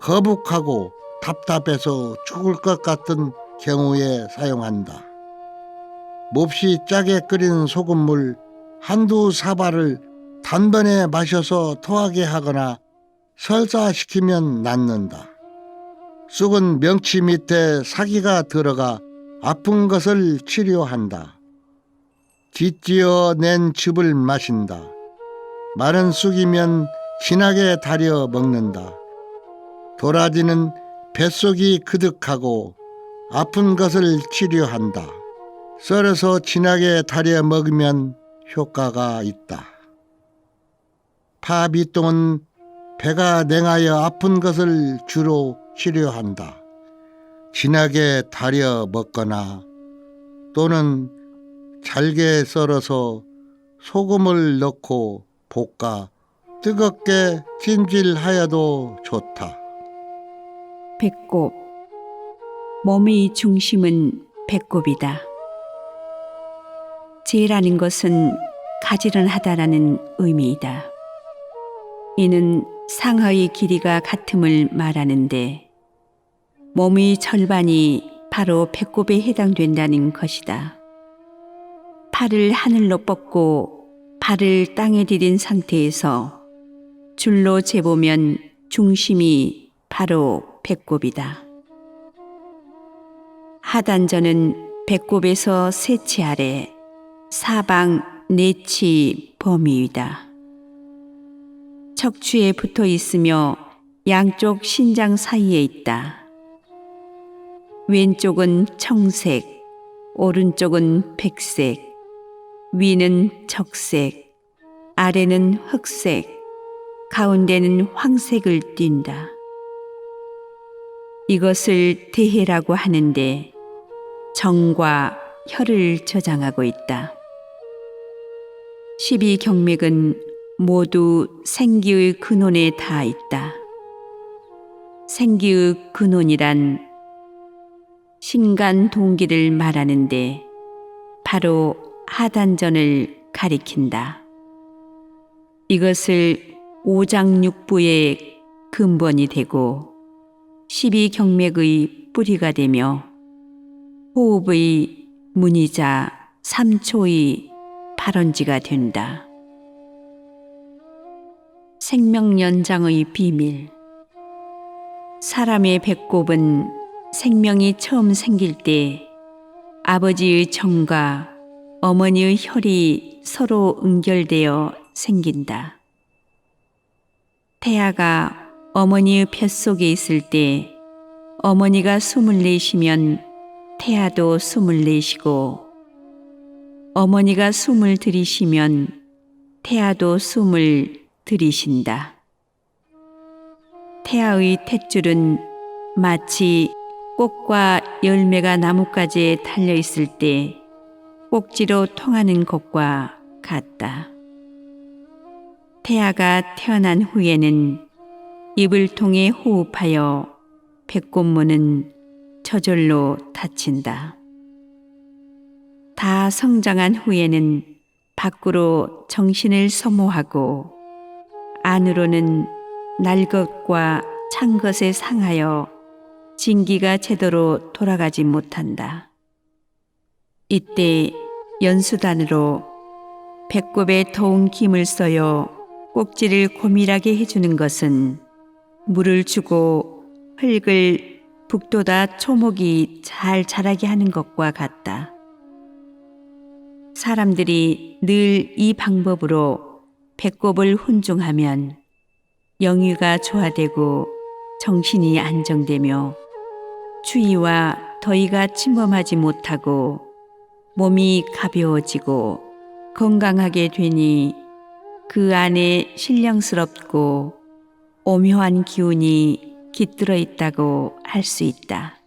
거북하고 답답해서 죽을 것 같은 경우에 사용한다. 몹시 짜게 끓인 소금물 한두 사발을 단번에 마셔서 토하게 하거나 설사시키면 낫는다. 쑥은 명치 밑에 사기가 들어가 아픈 것을 치료한다. 짓지어 낸 즙을 마신다. 마른 쑥이면 진하게 달여 먹는다. 도라지는 뱃속이 그득하고 아픈 것을 치료한다. 썰어서 진하게 달여 먹으면 효과가 있다. 파미똥은 배가 냉하여 아픈 것을 주로 치료한다. 진하게 달여 먹거나 또는 잘게 썰어서 소금을 넣고 볶아 뜨겁게 찜질하여도 좋다. 배꼽. 몸의 중심은 배꼽이다. 재라는 것은 가지런하다라는 의미이다. 이는 상하의 길이가 같음을 말하는데 몸의 절반이 바로 배꼽에 해당된다는 것이다. 팔을 하늘로 뻗고 발을 땅에 디딘 상태에서 줄로 재보면 중심이 바로 배꼽이다. 하단전은 배꼽에서 세치 아래 사방 네치 범위이다. 척추에 붙어 있으며 양쪽 신장 사이에 있다. 왼쪽은 청색, 오른쪽은 백색, 위는 적색, 아래는 흑색, 가운데는 황색을 띈다. 이것을 대해라고 하는데 정과 혈을 저장하고 있다. 12경맥은 모두 생기의 근원에 닿아 있다. 생기의 근원이란 신간 동기를 말하는데 바로 하단전을 가리킨다. 이것을 오장육부의 근본이 되고 12경맥의 뿌리가 되며 호흡의 문이자 3초의 발원지가 된다. 생명연장의 비밀. 사람의 배꼽은 생명이 처음 생길 때 아버지의 정과 어머니의 혈이 서로 응결되어 생긴다. 태아가 어머니의 뱃속에 있을 때 어머니가 숨을 내쉬면 태아도 숨을 내쉬고 어머니가 숨을 들이쉬면 태아도 숨을 들이쉰다. 태아의 탯줄은 마치 꽃과 열매가 나뭇가지에 달려 있을 때 꼭지로 통하는 것과 같다. 태아가 태어난 후에는 입을 통해 호흡하여 배꼽문은 저절로 닫힌다. 다 성장한 후에는 밖으로 정신을 소모하고 안으로는 날 것과 찬 것에 상하여 진기가 제대로 돌아가지 못한다. 이때 연수단으로 배꼽에 더운 김을 써여 꼭지를 고밀하게 해주는 것은 물을 주고 흙을 북돋아 초목이 잘 자라게 하는 것과 같다. 사람들이 늘 이 방법으로 배꼽을 훈중하면 영유가 조화되고 정신이 안정되며 추위와 더위가 침범하지 못하고 몸이 가벼워지고 건강하게 되니 그 안에 신령스럽고 오묘한 기운이 깃들어 있다고 할 수 있다.